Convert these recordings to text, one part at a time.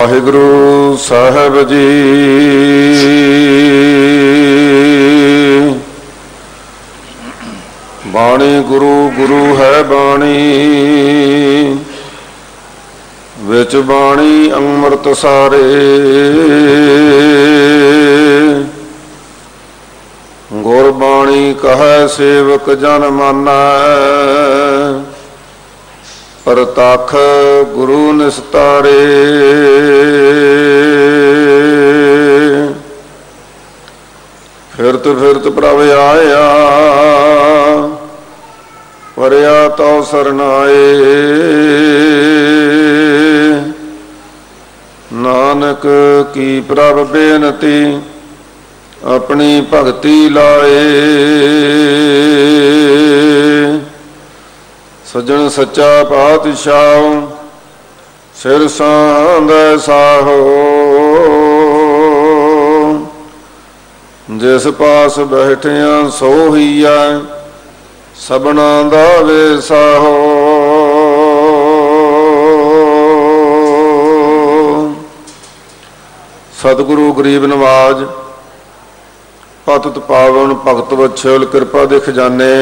वाहिगुरु साहब जी। बाणी गुरु गुरु है बाणी, विच बाणी अमृत सारे। गुरबाणी कहे सेवक जन माना, परताख गुरु निस्तारे। फिरत फिरत प्रभ आया, परया तो सरनाए। नानक की प्रभ बेनती, अपनी भगति लाए। सजन सच्चा पातशाह, सिर सांद साहो। जिस पास बैठिया सो हीया, सबना दा वेसाहो। सतगुरु गरीब नवाज, पतित पावन भगत वत्सल, कृपा दे खजाने,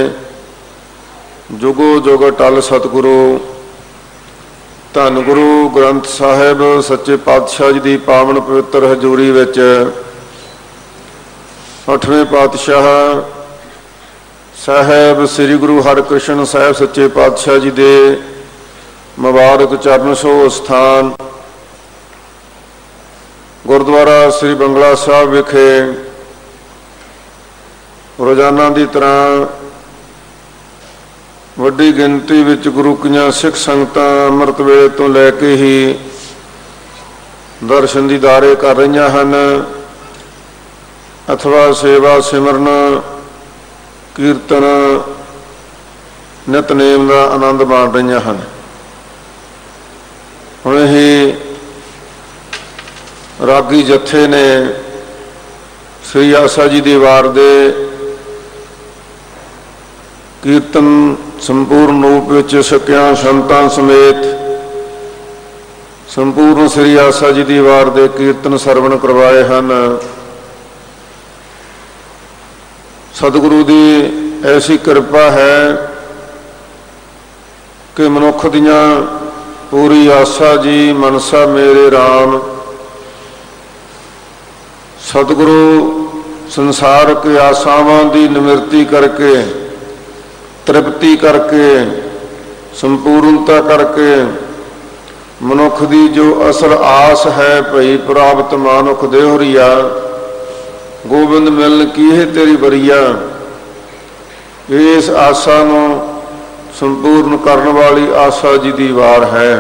जुगो जुग टल सतगुरु। धन गुरु ग्रंथ साहिब सच्चे पातशाह जी की पावन पवित्र हजूरी विच 8वें पातशाह साहब श्री गुरु हरकृष्ण साहब सच्चे पातशाह जी के मुबारक चरण छोह स्थान गुरुद्वारा श्री बंगला साहब विखे रोजाना की तरह वड्डी गिनती विच गुरु कियां सिख संगतां अमृत वेले तो लैके ही दर्शन दीदारे कर रही हैं, अथवा सेवा सिमरन कीर्तन नितनेम का आनंद माण रही हैं। हुण ही रागी जत्थे ने श्री आसा जी की वार दे कीर्तन संपूर्ण रूप में सकिया संतां समेत संपूर्ण श्री आसा जी की वार दे कीर्तन सरवण करवाए हैं। सतगुरु की ऐसी कृपा है कि मनुख दियां पूरी आसा जी मनसा मेरे राम। सतगुरु संसार के आसावां की निवृत्ति करके, तृप्ति करके, संपूर्णता करके मनुख की जो असल आस है भई प्राप्त मानुख देहरिया, गोबिंद मिलन की है तेरी बरिया, इस आशा को संपूर्ण करने वाली आशा जी की वार है।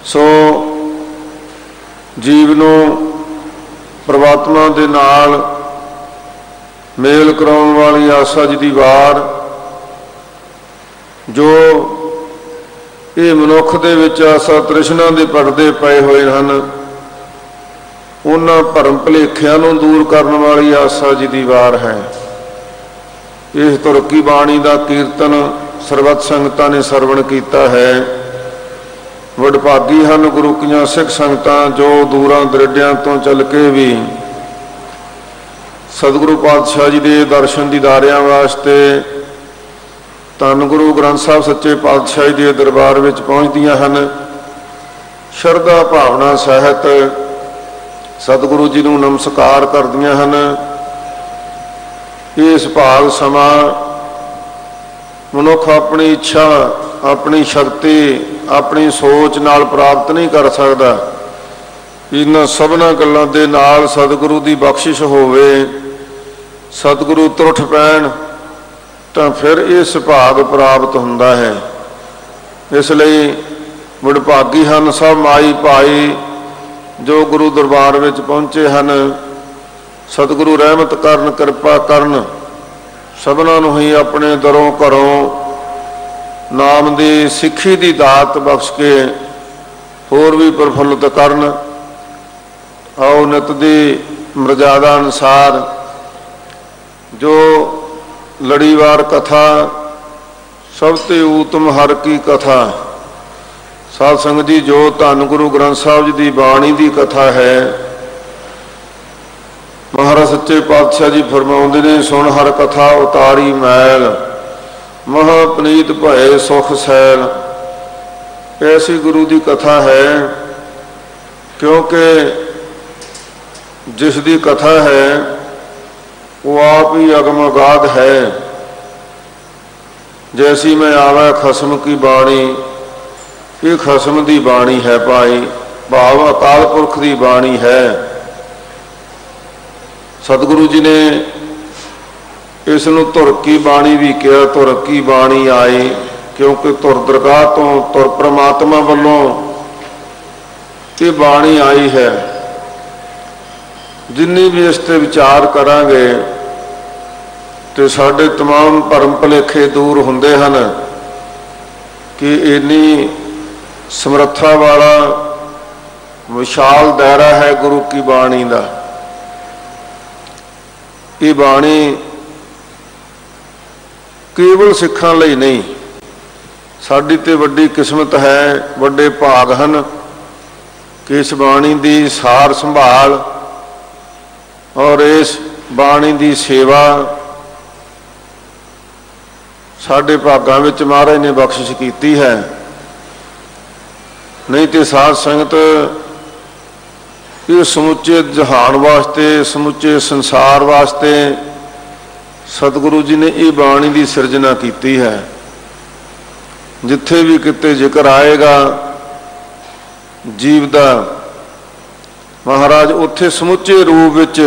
सो जीव नूं परमात्मा दे नाल मेल कराउण वाली आशा जी की वार, जो ये मनुख दे विच आशा तृष्णा दे पड़दे पए होए हन, उन्हां भरम भुलेखिਆਂ नूं दूर करने वाली आशा जी की वार है। इस तुरकी बाणी का कीर्तन सरबत संगतां ने सरवण किया है। वडभागी हन गुरु कियां सिख संगतां जो दूरां दरिड्यां तो चल के भी सतगुरु पातशाह जी के दर्शन दीदारियां वास्ते धन गुरु ग्रंथ साहब सच्चे पातशाह जी के दरबार में पहुँचदियां हन। शरधा भावना सहित सतगुरु जी नूं नमस्कार करदियां हन। इस भाग समा मनुख अपनी इच्छा, अपनी शक्ति, अपनी सोच नाल प्राप्त नहीं कर सकता। इन्हां सबना गल्लां दे नाल सतगुरु की बख्शिश होवे, सतगुरु तुरठ पैण तो फिर इस भाग प्राप्त हुंदा है। इसलिए वडभागी हन सब माई भाई जो गुरु दरबार में पहुँचे हैं। सतगुरु रहमत करन, कृपा करन, सबना नूं ही अपने दरों घरों नाम की सिक्खी की दात बख्श के होर भी प्रफुल्लित करन। आओ नित दी मर्यादा अनुसार जो लड़ीवार कथा, सबते उत्तम हर की कथा, साध संगत जी, जो धन गुरु ग्रंथ साहब जी की बाणी की कथा है, महाराज सच्चे पातशाह जी फरमाउंदे ने, सुन हर कथा उतारी मैल, महापनीत भये सुख सैल। ऐसी गुरु की कथा है, क्योंकि जिसकी कथा है वो आप ही अगम अगाध है। जैसी मैं आवा खसम की बाणी, ये खसम की बाणी है भाई, भाव अकाल पुरख की बाणी है। सतगुरु जी ने इसनूं धुर की बाणी भी कहा, धुर की बाणी आई, क्योंकि धुर दरगाह तो, धुर परमात्मा वालों ये बाणी आई है। जिन्नी भी इस ते विचार करांगे तो साढ़े तमाम भरम भुलेखे दूर होंदे हन कि इन्नी समर्था वाला विशाल दायरा है गुरु की बाणी का। ये बाणी केवल सिखां लई नहीं, साडी ते वड्डी किस्मत है, वड्डे भाग हन कि इस बाणी की सार संभाल और इस बाणी की सेवा साडे भागां विच महाराज ने बख्शिश की है। नहीं तो साध संगत ये समुचे जहान वास्ते, समुचे संसार वास्ते सतगुरु जी ने ये बाणी की सिरजना की है। जिथे भी किते जिक्र आएगा जीव का, महाराज उत्थे समुचे रूप विच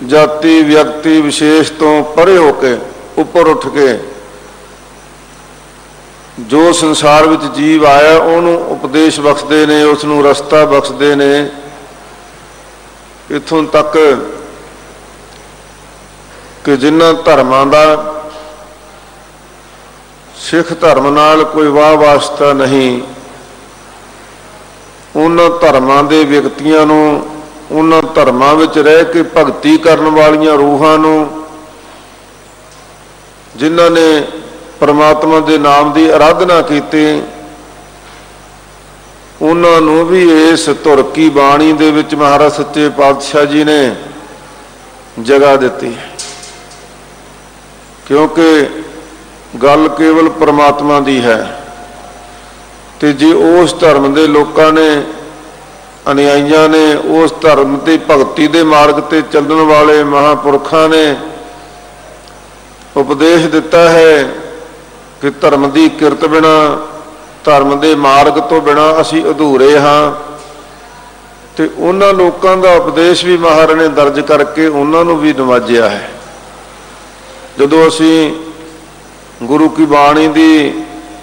जाति व्यक्ति विशेष तो परे होके उपर उठ के जो संसार विच जीव आया उन्होंने उपदेश बख्शते ने, उसनूं रस्ता बख्शते ने। इत्थों तक कि जिन्हां धर्मां दा सिख धर्म नाल कोई वाह वास्ता नहीं, उन्हां धर्मां दे व्यक्तियां नूं, उन्हां धर्मां विच रह के भगती करन वालियां रूहां नूं, जिन्हां ने परमात्मा के नाम की आराधना की, उन्होंने भी इस धुर की बाणी दे विच महाराज सच्चे पातशाह जी ने जगह दी। क्योंकि गल केवल परमात्मा की है, तो जे उस धर्म के लोगों ने, अनुयायियों ने, उस धर्म की भगती के मार्ग से चलने वाले महापुरखों ने उपदेश दिता है कि धर्म की किरत बिना, धर्म के मार्ग तो बिना असी अधूरे हाँ। तो उन्होंने लोगों का उपदेश भी महाराज ने दर्ज करके उन्होंने भी नवाजिया है। जदों असी गुरु की बाणी की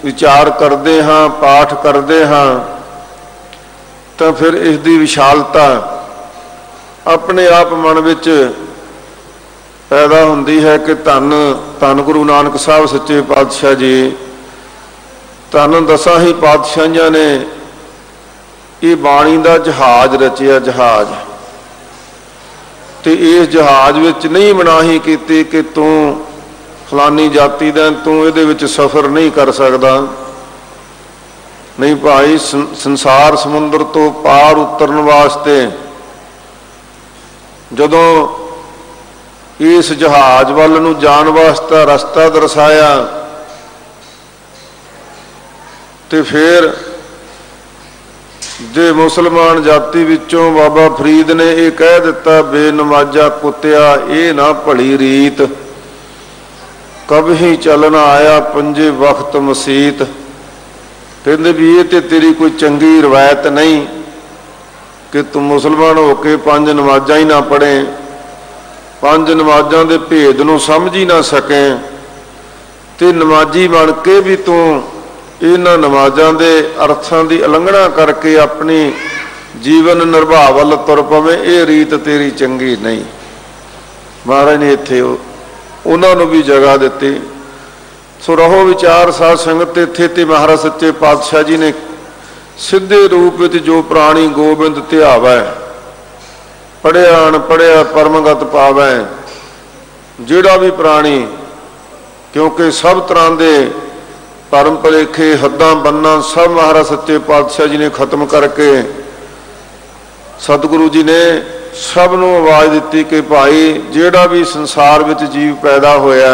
विचार करते हाँ, पाठ करते हाँ, तो फिर इसकी विशालता अपने आप मन विच पैदा होंदी है कि धन धन गुरु नानक साहब सच्चे पातशाह जी, धन दसां ही पातशाहियां ने ये बाणी का जहाज रचिया। जहाज तो इस जहाज विच नहीं मनाही की कि तू फलानी जाति दा, तू इहदे विच सफर नहीं कर सकदा। नहीं भाई, संसार समुद्र तो पार उतरन वास्ते जदों इस जहाज वाल नूं जाण वास्ता रस्ता दर्शाया, तो फिर जे मुसलमान जाति विचों बाबा फरीद ने यह कह दिता, बेनमाजा कुत्तिया ये ना भली रीत, कभी चलना आया पंजे वक्त मसीत। कहते भी ये तो तेरी कोई चंगी रवायत नहीं कि तू मुसलमान होके 5 नमाजा ही ना पढ़े, 5 नमाजा के भेद नूं समझ ही ना सके, तो नमाजी बन के भी तू इन्हां नमाजां दे अर्थां की उलंघना करके अपनी जीवन निर्वाह वल तुर पवे, ये रीत तेरी चंगी नहीं। महाराज ने इत्थे उन्होंने भी जगह दी। सो रहो विचार साध संगत, इत्थे ते महाराज सच्चे पातशाह जी ने सीधे रूप में जो प्राणी गोबिंद ध्यावै, पढ़िया अनपढ़िया परमगत पावै, जिहड़ा भी प्राणी, क्योंकि सब तरह के भरम भुलेखे हद्दां बन्ना सब महाराज सच्चे पातशाह जी ने खत्म करके सतगुरु जी ने सब नूं आवाज़ दी कि भाई जिहड़ा भी संसार विच जीव पैदा होया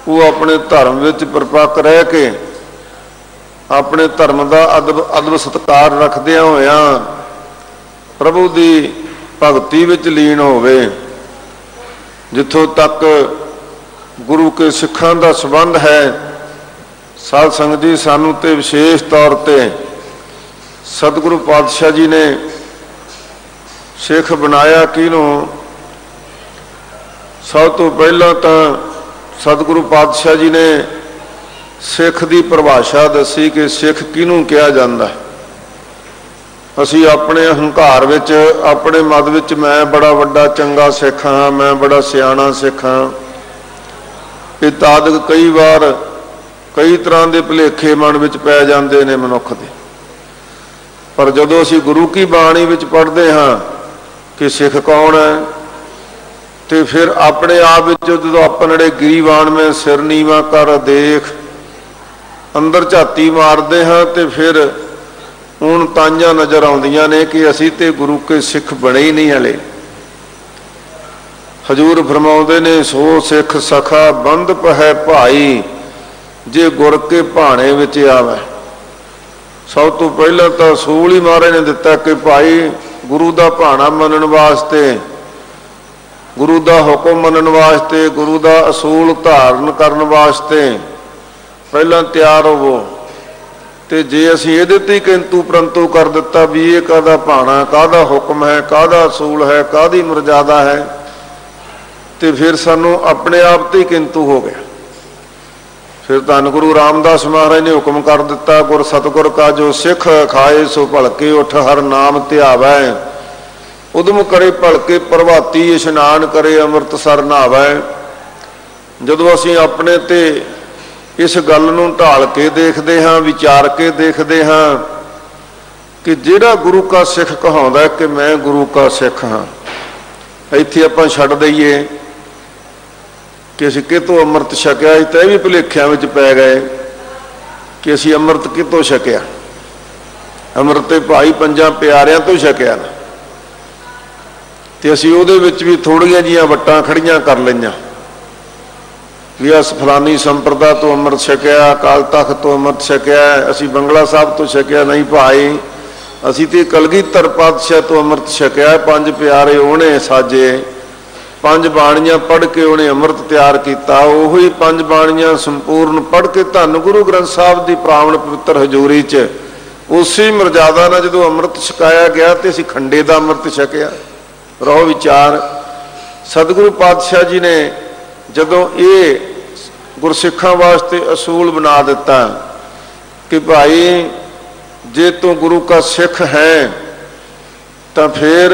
वो अपने धर्म विच परिपक्व रह के अपने धर्म का अदब सत्कार रखदियां होया प्रभु की भगती विच लीन होवे। जिथों तक गुरु के सिखां का संबंध है, साध संगत जी सानू ते विशेष तौर पर सतगुरु पातशाह जी ने सिख बनाया किनूं? सब तो पहला तो सतगुरु पातशाह जी ने सिख की परिभाषा दसी कि सिख किनूं कहा जाता है। असी अपने हंकार विच अपने मत विच मैं बड़ा वड्डा चंगा सिख हाँ, मैं बड़ा सियाणा सिख हाँ, इत्यादि कई बार कई तरह के भुलेखे मन विच पै जाते ने मनुख दे। पर जदों असी गुरु की बाणी विच पढ़ते हाँ कि सिख कौन है, तो फिर अपने आप विच जो अपने गिरीवान में सिर नीवा कर देख अंदर झाती मारते हाँ, तो फिर हूँ ताइयां नज़र आउंदियां ने कि असी तो गुरु के सिख बने ही नहीं हले। हजूर फरमाउंदे ने सो सिख सखा बंद पहै भाई जे गुर के भाणे विच आवे। सब तो पहला तो असूल ही महाराज ने दिता कि भाई गुरु का भाणा मनन वास्ते, गुरु का हुक्म मनन वास्ते, गुरु का असूल धारण करने वास्ते पहला तैयार होवो। तो जे असी ये ही किंतु परंतु कर दिता भी ये कादा भाणा, कादा हुक्म है, कादा असूल है, कादी मर्यादा है, तो फिर सानू अपने आप ते किंतु हो गया। फिर धन गुरु रामदास महाराज ने हुक्म कर दिता गुर सतगुर का जो सिख खाए सो भलके उठ हर नाम ध्यावै, उदम करे भलके प्रभाती इशनान करे अमृतसर नहावै। जदों असी अपने ते इस गल नूं ढाल के देखते हाँ, विचार के देखते हाँ कि जिहड़ा गुरु का सिख कहाउंदा है कि मैं गुरु का सिख हाँ, इत्थे आपां छड्ड दईए कि असीं कितों अमृत छकिया। तो यह भी भुलेखियां विच पै गए कि असीं अमृत कितों छकिया। अमृत ते भाई पंजां प्यारियां तो छकिया ना, तो असीं उहदे विच भी थोड़ियां जिहियां वट्टां खड़ियां कर लईआं भी अस फलानी संप्रदा तो अमृत छकिया, अकाल तख्त तो अमृत छकिया, असी बंगला साहब तो छकिया। नहीं भाई, असी तो कलगीधर पातशाह तो अमृत छकिया। पंज प्यारे उन्हें साजे, पंज बाणियां पढ़ के उन्हें अमृत तैयार किया। उही पंज बाणियां संपूर्ण पढ़ के धन गुरु ग्रंथ साहब की प्रावण पवित्र हजूरी च उसी मर्यादा नाल जदों अमृत छकाया गया तो असी खंडे का अमृत छकिया। रहो विचार, सतगुरु पातशाह जी ने जदों ये गुरसिखां वास्ते असूल बना दिता कि भाई जे तू गुरु का सिख है तो फिर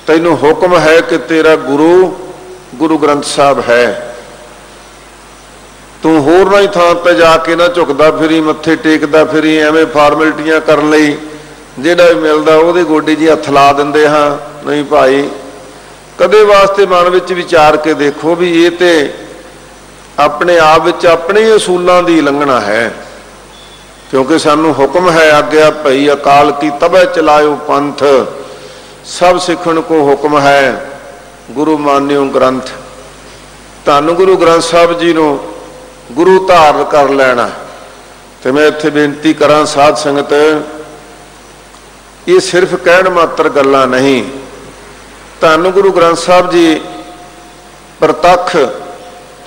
तैनूं हुक्म है कि तेरा गुरु गुरु ग्रंथ साहब है। तू होर नहीं थां पर जाके ना झुकदा फिरी, मत्थे टेकदा फिरी, एवें फार्मैलिटियां करन लई जिहड़ा भी मिलदा उहदे गोडी जी हत्थ ला दिंदे हाँ। नहीं भाई, कदे वास्ते मन विच विचार के देखो भी ये तो अपने आप विच अपने असूलों की लंघना है, क्योंकि सानू हुक्म है आग्या भई अकाल की तबे चलायो पंथ, सब सिखण को हुक्म है गुरु मान्यो ग्रंथ। धन गुरु ग्रंथ साहब जी नूं गुरु धारण कर लेना। तो मैं इत्थे बेनती करां साध संगत, ये सिर्फ कहण मात्र गल्लां नहीं। धन गुरु ग्रंथ साहब जी प्रतख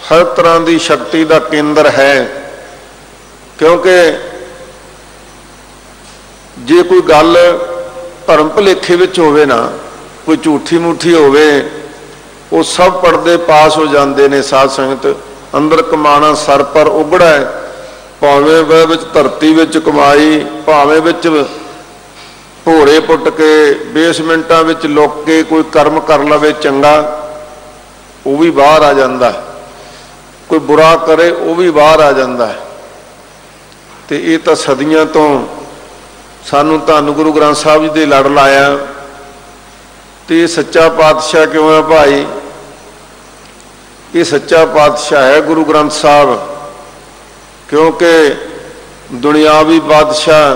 हर तरह की शक्ति का केंद्र है, क्योंकि जे कोई गल धर्म भुलेखे विच होवे ना, कोई झूठी मूठी होवे, वो सब पड़दे पास हो जाते ने। साध संगत, अंदर कमाना सर पर उगड़ा है, भावें वह विच धरती विच कमाई, भावें विच भोरे पुट के बेसमेंटा विच लुक के कोई कर्म कर लवे चंगा, वो भी बाहर आ जाता है। कोई बुरा करे वो भी बाहर आ जाता है। तो ये तो सदियों तो सानू धन गुरु ग्रंथ साहब जी दे लड़ लाया। तो ये सच्चा पातशाह क्यों है भाई? ये सच्चा पातशाह है गुरु ग्रंथ साहब। क्योंकि दुनियावी बादशाह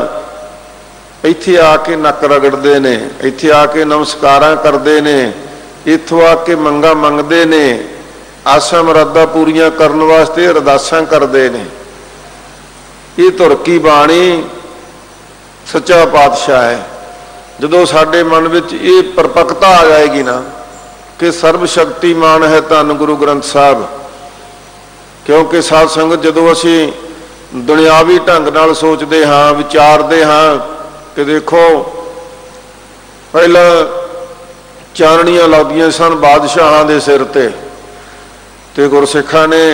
इत्थे आके नक रगड़ते ने, इत्थे आके नमस्कारां करते ने, इत्थों आके मंगा मंगते ने, आसां मुरादां पूरियां करन वास्ते अरदासां करते ने। ये धुर की बाणी सच्चा पातशाह है। जदों साडे मन विच ये परपक्ता आ जाएगी ना कि सर्व शक्तिमान है धन गुरु ग्रंथ साहब, क्योंकि साध संगत जदों असीं दुनियावी ढंग नाल सोचते हाँ, विचारते हाँ कि देखो पहला चानणियां लगदियां सन बादशाहां दे सिर ते गुरसिखां ने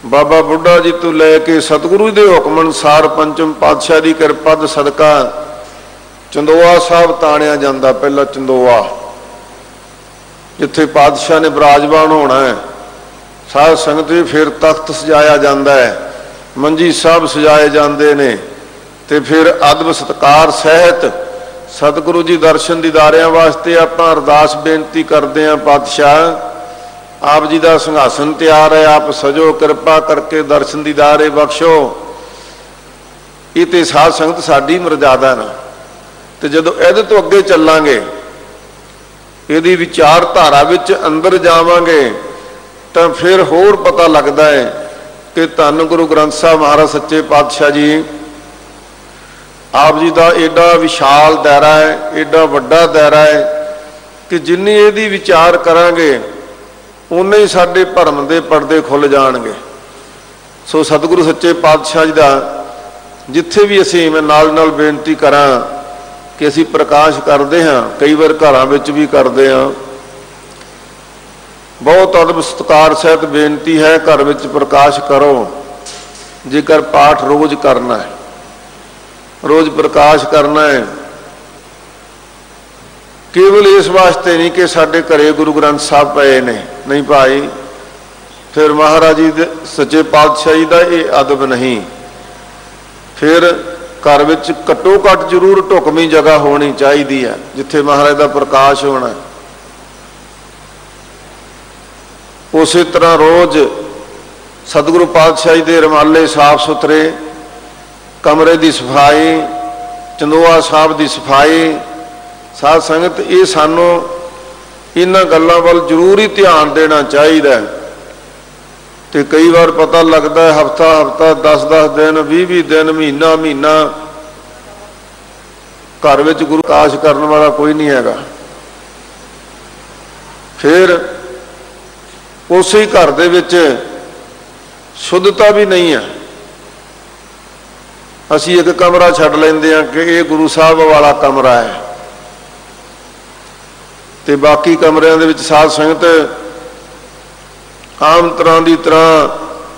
बाबा बुढ़ा जी तो लैके सतगुरु के हुक्म अनुसार पंचम पातशाह की कृपा दे सदका चंदोआ साहब ताणिया जाता। पहला चंदोआ जिथे पातशाह ने विराजमान होना है, साध संगत भी फिर तख्त सजाया जाता है, मंजी साहब सजाए जाते ने, ते फिर अदब सत्कार सहित सतगुरु जी दर्शन दीदारियां वास्ते आपां अरदास बेनती करते हैं, पातशाह आप जी का संघासन तैयार है, आप सजो कृपा करके दर्शन दीदारे बख्शो। ये तो साध संगत साडी मर्यादा ना। तो जदों इहदे तो अगे चलांगे, इहदी विचारधारा विच अंदर जावांगे, तो फिर होर पता लगता है कि धन गुरु ग्रंथ साहब महाराज सच्चे पातशाह जी आप जी का एडा विशाल दायरा है, एडा वड्डा दायरा है कि जिन्नी इहदी विचार करांगे उन्ने ही साडे भरम दे पर्दे खुल जाणगे। सो सतगुरु सच्चे पातशाह जी का जिथे भी असीं मैं नाल बेनती करां कि असीं प्रकाश करते हाँ, कई बार घरां विच भी करते हाँ, बहुत अदब सत्कार सहित बेनती है घर विच प्रकाश करो। जेकर पाठ रोज़ करना है, रोज़ प्रकाश करना है, केवल इस वास्ते नहीं कि साडे घरे गुरु ग्रंथ साहब पे ने, नहीं भाई, फिर महाराज जी सच्चे पातशाह जी का ये अदब नहीं। फिर घर विच घट्टो घट जरूर ढुकवीं जगह होनी चाहिए है जिथे महाराज का प्रकाश होना है। उस तरह रोज़ सतगुरु पातशाह जी के रमाले साफ सुथरे, कमरे की सफाई, चंदोआ साहब की सफाई। साध संगत ये सानू इन्हां गल्लां वल जरूर ही ध्यान देना चाहिए। तो कई बार पता लगता है हफ्ता हफ्ता 10-10 दिन 20-20 दिन महीना महीना घर विच गुरु प्रकाश करने वाला कोई नहीं हैगा। फिर उस ही घर दे विच शुद्धता भी नहीं है। असी एक कमरा छड्ड लैंदे हां कि ये गुरु साहब वाला कमरा है, तो बाकी कमरियां दे विच साध संगत आम तरह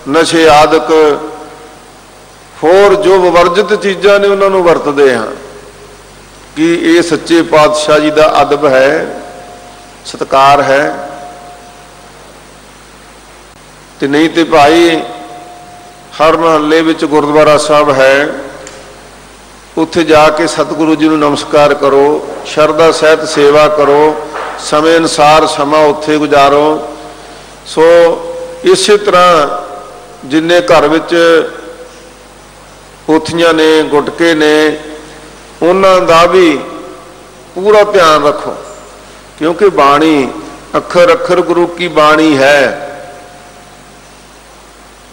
नशे आदक होर जो विवर्जित चीज़ां ने उन्होंने वरतते हैं कि ये सच्चे पातशाह जी का अदब है, सत्कार है। तो नहीं तो भाई हर महल्ले विच गुरुद्वारा साहब है, उत्थे जाके सतगुरु जी नूं नमस्कार करो, शरदा सहित सेवा करो, समय अनुसार समा उत्थे गुजारो। सो इस तरह जिन्ने घर विच पोथियां ने, गुटके ने, उन्हां दा भी पूरा ध्यान रखो, क्योंकि बाणी अखर अखर गुरु की बाणी है।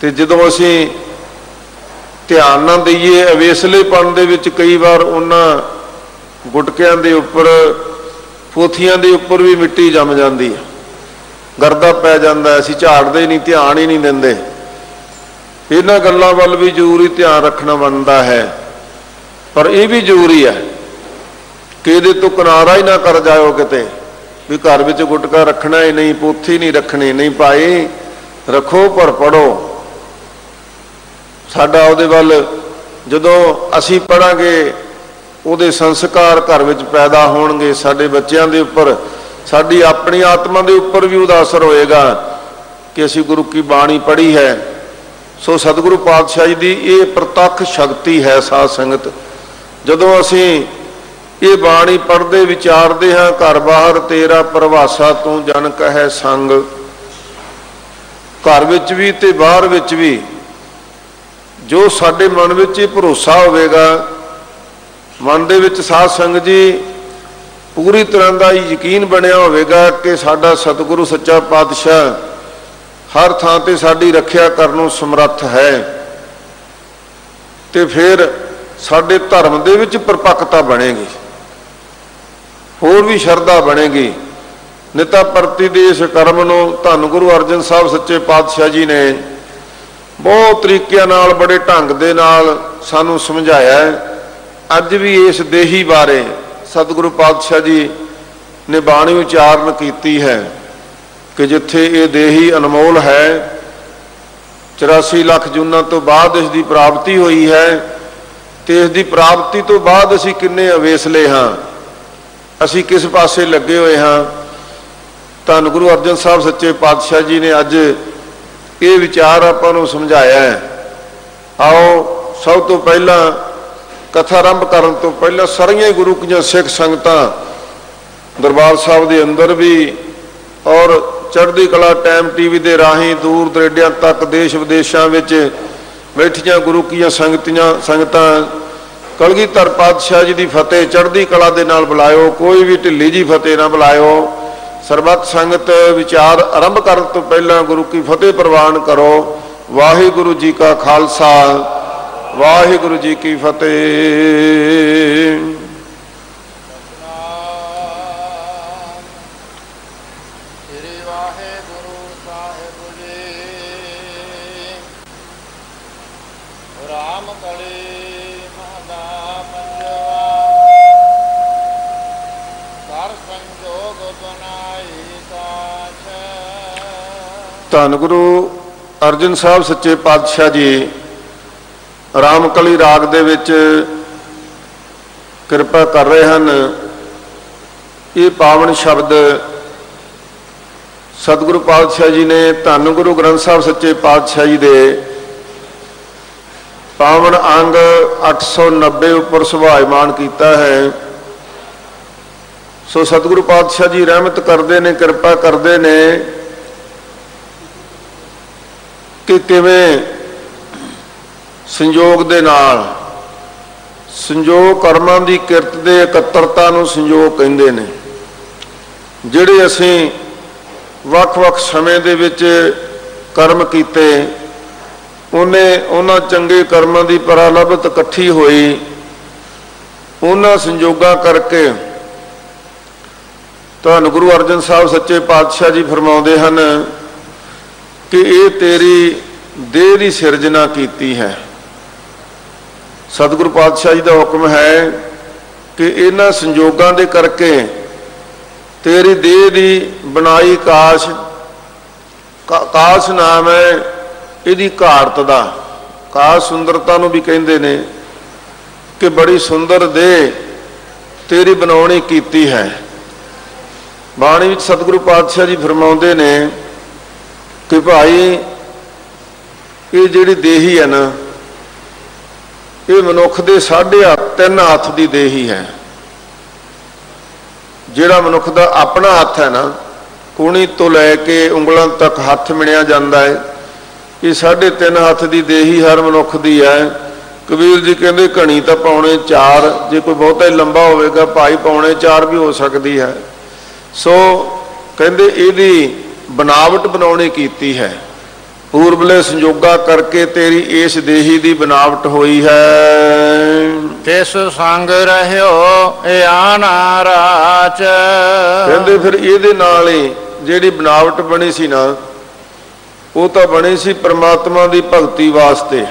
तो जदों असीं ध्यान ना दईए, अवेसलेपन दे विच कई बार उन्हां गुटकियां दे उपर, पोथियां दे उपर भी मिट्टी जम जाती है, गर्दा पै जाता है, असीं झाड़ते ही नहीं, ध्यान ही नहीं देंदे। इन्हां गल्लां वल भी जरूरी ध्यान रखना बनता है। पर यह भी जरूरी है कि इहदे तो किनारा ही ना कर जाओ किते भी घर विच गुटका रखना ही नहीं, पोथी नहीं रखनी। नहीं भाई रखो पर पढ़ो। साडा उहदे वल जदों असीं पढ़ांगे उहदे संस्कार घर विच पैदा होणगे, साडे बच्चों के उपर, साडी अपनी आत्मा के उपर भी उहदा असर होएगा कि असीं गुरु की बाणी पढ़ी है। सो सतगुरु पातशाह जी की ये प्रतख शक्ति है। साध संगत जदों असीं ये बाणी पढ़ते विचारते हाँ, घर बाहर तेरा प्रभासा तू जन कहे संग, घर विच भी ते बाहर विच भी जो साडे मन विच भरोसा होवेगा, मन दे विच साध संगत जी पूरी तरह का यकीन बनिया होवेगा कि साडा सतगुरु सच्चा पातशाह हर थां ते साडी रखिया करनों समर्थ है, तो फिर साडे धर्म दे विच परपक्कता बनेगी, होर भी शरधा बनेगी। निता परती दे इस कर्म नूं धन गुरु अर्जन साहब सच्चे पातशाह जी ने बहुत तरीक़े नाल बड़े ढंग दे नाल सानू समझाया है। अज भी इस देही बारे सतगुरु पातशाह जी ने बाणी उचारण की है कि जिथे ये देही अनमोल है, 84 लाख जूना तो बाद इसकी प्राप्ति हुई है, तो इसकी प्राप्ति तो बाद असी किन्ने अवेसले हाँ, असी किस पासे लगे हुए हाँ। धन गुरु अर्जन साहब सच्चे पातशाह जी ने अज ये विचार आपां समझाया है। आओ सब तो पहला कथा आरंभ करने तो पहला सारिया गुरु की सिख संगतां दरबार साहब के अंदर भी और चढ़ती कला टाइम टीवी के राही दूर दरेडियां तक देश विदेशों में बैठिया गुरु की संगतां कलगीधर पातशाह जी की फतेह चढ़ती कला के नाल बुलायो, कोई भी ढिली जी फतेह ना बुलायो। सरबत संगत विचार आरंभ करने तो पहला गुरु की फतेह प्रवान करो। वाहिगुरु जी का खालसा, वाहिगुरु जी की फतेह। धन गुरु अर्जन साहब सच्चे पातशाह जी रामकली राग दे विच कृपा कर रहे हैं। ये पावन शब्द सतगुरु पातशाह जी ने धन गुरु ग्रंथ साहब सच्चे पातशाह जी दे पावन अंग 890 उपर सुभायमान किया है। सो सतगुरु पातशाह जी रहमत करते ने, कृपा करते ने कि किवें संयोग दे नाल संयोग कर्मां दी किरत दे एकत्रता नूं संयोग कहिंदे ने। जिहड़े असीं वख-वख समय दे विच कर्म कीते, उन्हां चंगे कर्मां दी परालभत इकट्ठी होई, उन्हां संयोगां करके धन गुरु अर्जन साहब सच्चे पातशाह जी फरमाउंदे हन कि ये तेरी देह की सिरजना की है। सतगुरु पातशाह जी का हुक्म है कि इन्हां संयोगां दे करके तेरी देह की बनाई काश, काश नाम है इहदी घारत दा। काश सुंदरता नूं भी कहिंदे ने कि बड़ी सुंदर देह तेरी बनाउणी कीती है। बाणी विच सतगुरु पातशाह जी फरमाउंदे ने कि भाई ये जिहड़ी देही है ना, ये मनुख दे 3.5 हथ की देही है। जिहड़ा मनुख दा अपना हथ है ना, कूणी तो लैके उंगलों तक हथ मिणिया जाता है, ये 3.5 हथ की देही हर मनुख की है। कबीर जी कहते घणी तो 4.25, जे कोई बहुता ही लंबा होगा भाई 4.25 भी हो सकती है। सो कहते इहदी बनावट बनाउणी कीती है, पूर्वले संजोगा करके तेरी इस देही दी बनावट हुई है। तिस संग रहियो ए आनाराच। कहते फिर इहदे नाल ही जिहड़ी बनावट बनी सी ना, वो तो बनी सी परमात्मा दी भगती वास्ते।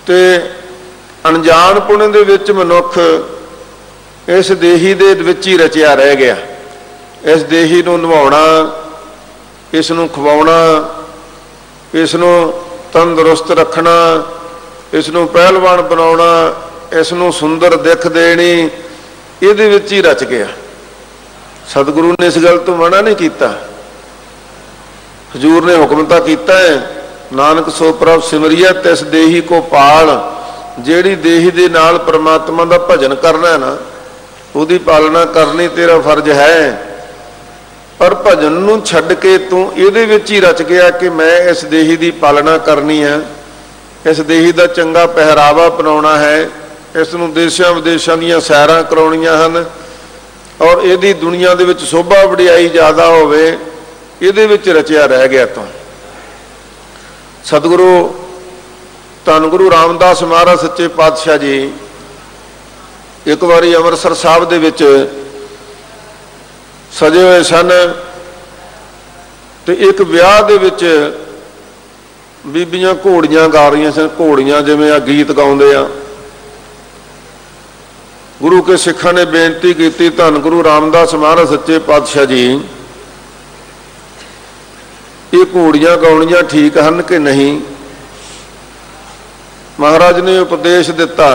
ते अनजान पुणे दे विच मनुख इस देही दे विच ही रचिया रह गया। इस देही नूं नवाउणा, इसनूं खवाउणा, इसनूं तंदुरुस्त रखना, इसनूं पहलवान बनाउणा, इसनूं सुंदर दिख देनी, इहदे विच ही रच गया। सतगुरु ने इस गल तो मना नहीं किया। हजूर ने हुक्म तो किया है, नानक सो प्रभ सिमरिया तिस देही को पाल। जिहड़ी देही दे नाल परमात्मा दा भजन करना है ना, उहदी पालना करनी तेरा फर्ज है। पर भजन नूं छड्ड के तू इहदे विच ही रच गया कि मैं इस देही दी पालना करनी है, इस देही का चंगा पहरावा अपनाना है, इसनूं देशां विदेशां दीयां सैरां कराउणीਆਂ ਹਨ और ਇਹਦੀ दुनिया ਦੇ ਵਿੱਚ शोभा वडियाई ज़्यादा होवे, ਇਹਦੇ ਵਿੱਚ रचिया रह गया। तो सतगुरु धन गुरु रामदास महाराज सच्चे पातशाह जी एक बारी अमृतसर साहब दे विच सजे हुए सन ते एक विआह दे विच बीबियां घोड़ियां गा रही सन, घोड़ियां जिवें आ गीत गाउंदे आ। गुरु के सिखां ने बेनती की, धन गुरु रामदास महाराज सच्चे पातशाह जी ये घोड़ियां गाउणियां ठीक हैं कि नहीं? महाराज ने उपदेश दिता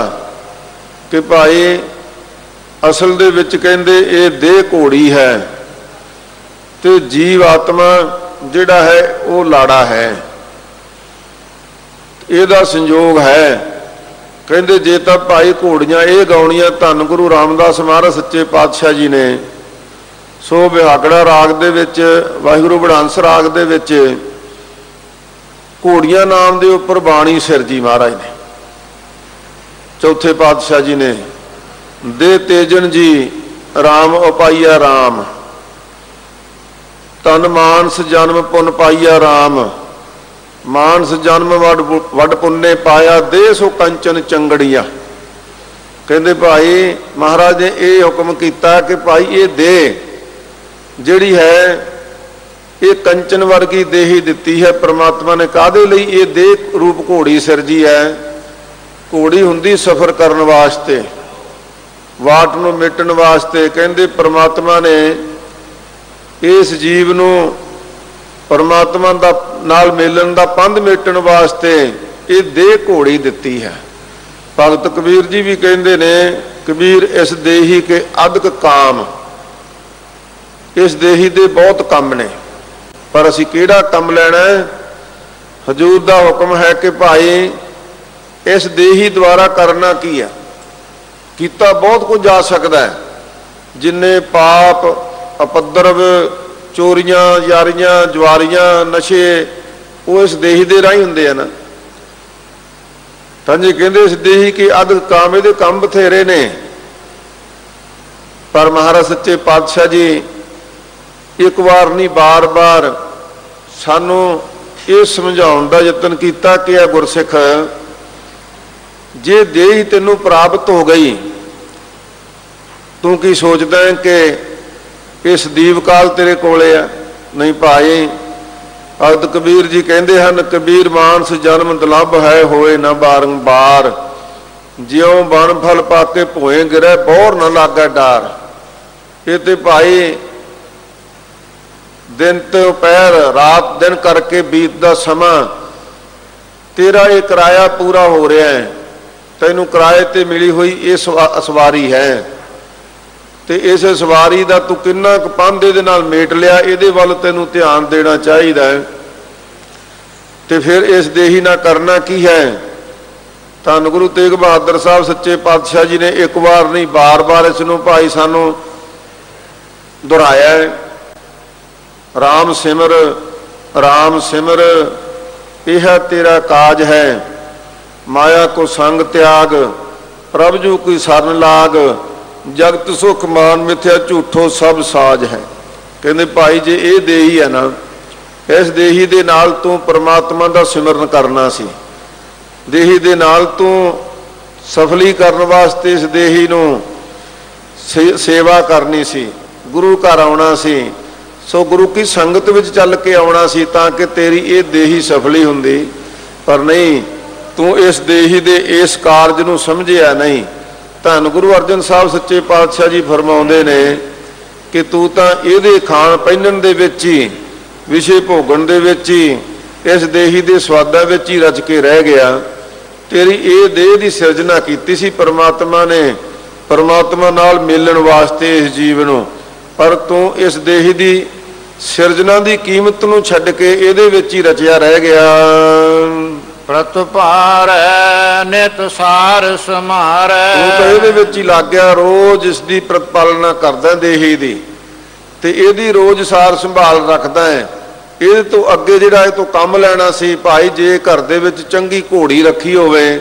कि भाई असल दे विच कहंदे ये देह घोड़ी है ते जीव आत्मा जिहड़ा है वो लाड़ा है, ਇਹਦਾ संयोग है। कहते जे तो भाई घोड़ियां ये गाउणियां धन गुरु रामदास महाराज सच्चे पातशाह जी ने सो बिहागड़ा राग दे विच वाहिगुरू बड़हंस राग दे विच घोड़ियां नाम दे उपर बाणी सिरजी महाराज ने, चौथे पातशाह जी ने दे तेजन जी राम उपाइया राम, तन मानस जन्म पुन पाइया राम, मानस जन्म वड पुन्ने पाया दे सो कंचन चंगड़िया। कहते भाई महाराज ने यह हुक्म किया कि भाई ये दे जिहड़ी है ये कंचन वर्गी देही दिती है परमात्मा ने, काहदे लई ये देह रूप घोड़ी सिरजी है। घोड़ी हुंदी सफर करन वास्ते, वाट नूं मिटण वास्ते। कहते परमात्मा ने इस जीव नूं परमात्मा दा नाल मिलन दा पंध मेटण वास्ते ये देह घोड़ी दिती है। भगत कबीर जी भी कहते ने, कबीर इस देही के अदक काम, इस देही दे बहुत काम ने पर असी किहड़ा काम लैना है? हजूर दा हुक्म है कि भाई इस देही द्वारा करना की है? कीता बहुत कुछ जा सकता है, जिन्ने पाप अपद्रव चोरियां यारियां जुआरियां नशे वो इस देही दे राही हुंदे आ ना। तां जी कहंदे इस देही के अद काम, इहदे काम बथेरे ने, पर महाराज सच्चे पातशाह जी एक बार नहीं बार बार सानू ये समझाउण दा यतन कीता कि आ गुरसिख जे देही तैनूं प्राप्त हो गई, तू की सोचदा है कि इस दीप काल तेरे कोले आ? नहीं भाई, भगत कबीर जी कहते हैं कबीर मानस जन्म दुलभ है होए न बारंबार, ज्यों बन फल पाके भोए गिरे बोर न लागे डार। ये तो भाई दिन तो पैर रात दिन करके बीतदा समा, तेरा ये किराया पूरा हो रहा है, तैनू किराए ते मिली हुई ये सवारी है, ते इस सवारी का तू किन्ना क पंध इहदे नाल मेट लिया, इहदे वल तैनू ध्यान देना चाहिए। ते फिर इस देही ना करना की है? धन गुरु तेग बहादुर साहब सच्चे पातशाह जी ने एक बार नहीं बार बार इसनूं भाई सानू दोहराया है। राम सिमर राम सिमर यह तेरा काज है, माया को संग त्याग प्रभ जू कोई सरन लाग, जगत सुख मान मिथ्या झूठो सब साज है। कहते भाई जे ये देही है ना, इस देही दे नाल तू परमात्मा दा सिमरन करना सी, देही दे नाल तू सफली करन वास्ते इस देही नूं सेवा करनी सी, गुरु घर आउणा सी, सो गुरु की संगत विच चल के आउणा सी ताकि तेरी ये देही सफली हुंदी। पर नहीं, तू इस देही दे इस कारज नूं समझिया नहीं। धन गुरु अर्जन साहब सच्चे पातशाह जी फरमाउंदे ने कि तू तां इहदे खाण पहिनण दे विच ही, विषे भोगण दे विच ही, इस देही दे स्वादां विच ही रच के रह गया। तेरी ये देह दी सिरजना कीती सी परमात्मा ने, परमात्मा नाल मिलण वास्ते इस जीव नूं, पर तू इस देही दी सिरजना दी कीमत नूं छड्ड के इहदे विच ही रचिया रह गया। प्रतपार नित सार समार, तू तो इहदे विच ही लग गया, रोज इसकी प्रतिपालना करदा देही दी, ते इहदी रोज सार संभाल रखदा है। ਇਹਦੇ ਤੋਂ ਅੱਗੇ ਜਿਹੜਾ ਇਹ ਤੋਂ ਕੰਮ ਲੈਣਾ ਸੀ ਭਾਈ, ਜੇ ਘਰ ਦੇ ਵਿੱਚ ਚੰਗੀ ਘੋੜੀ ਰੱਖੀ ਹੋਵੇ,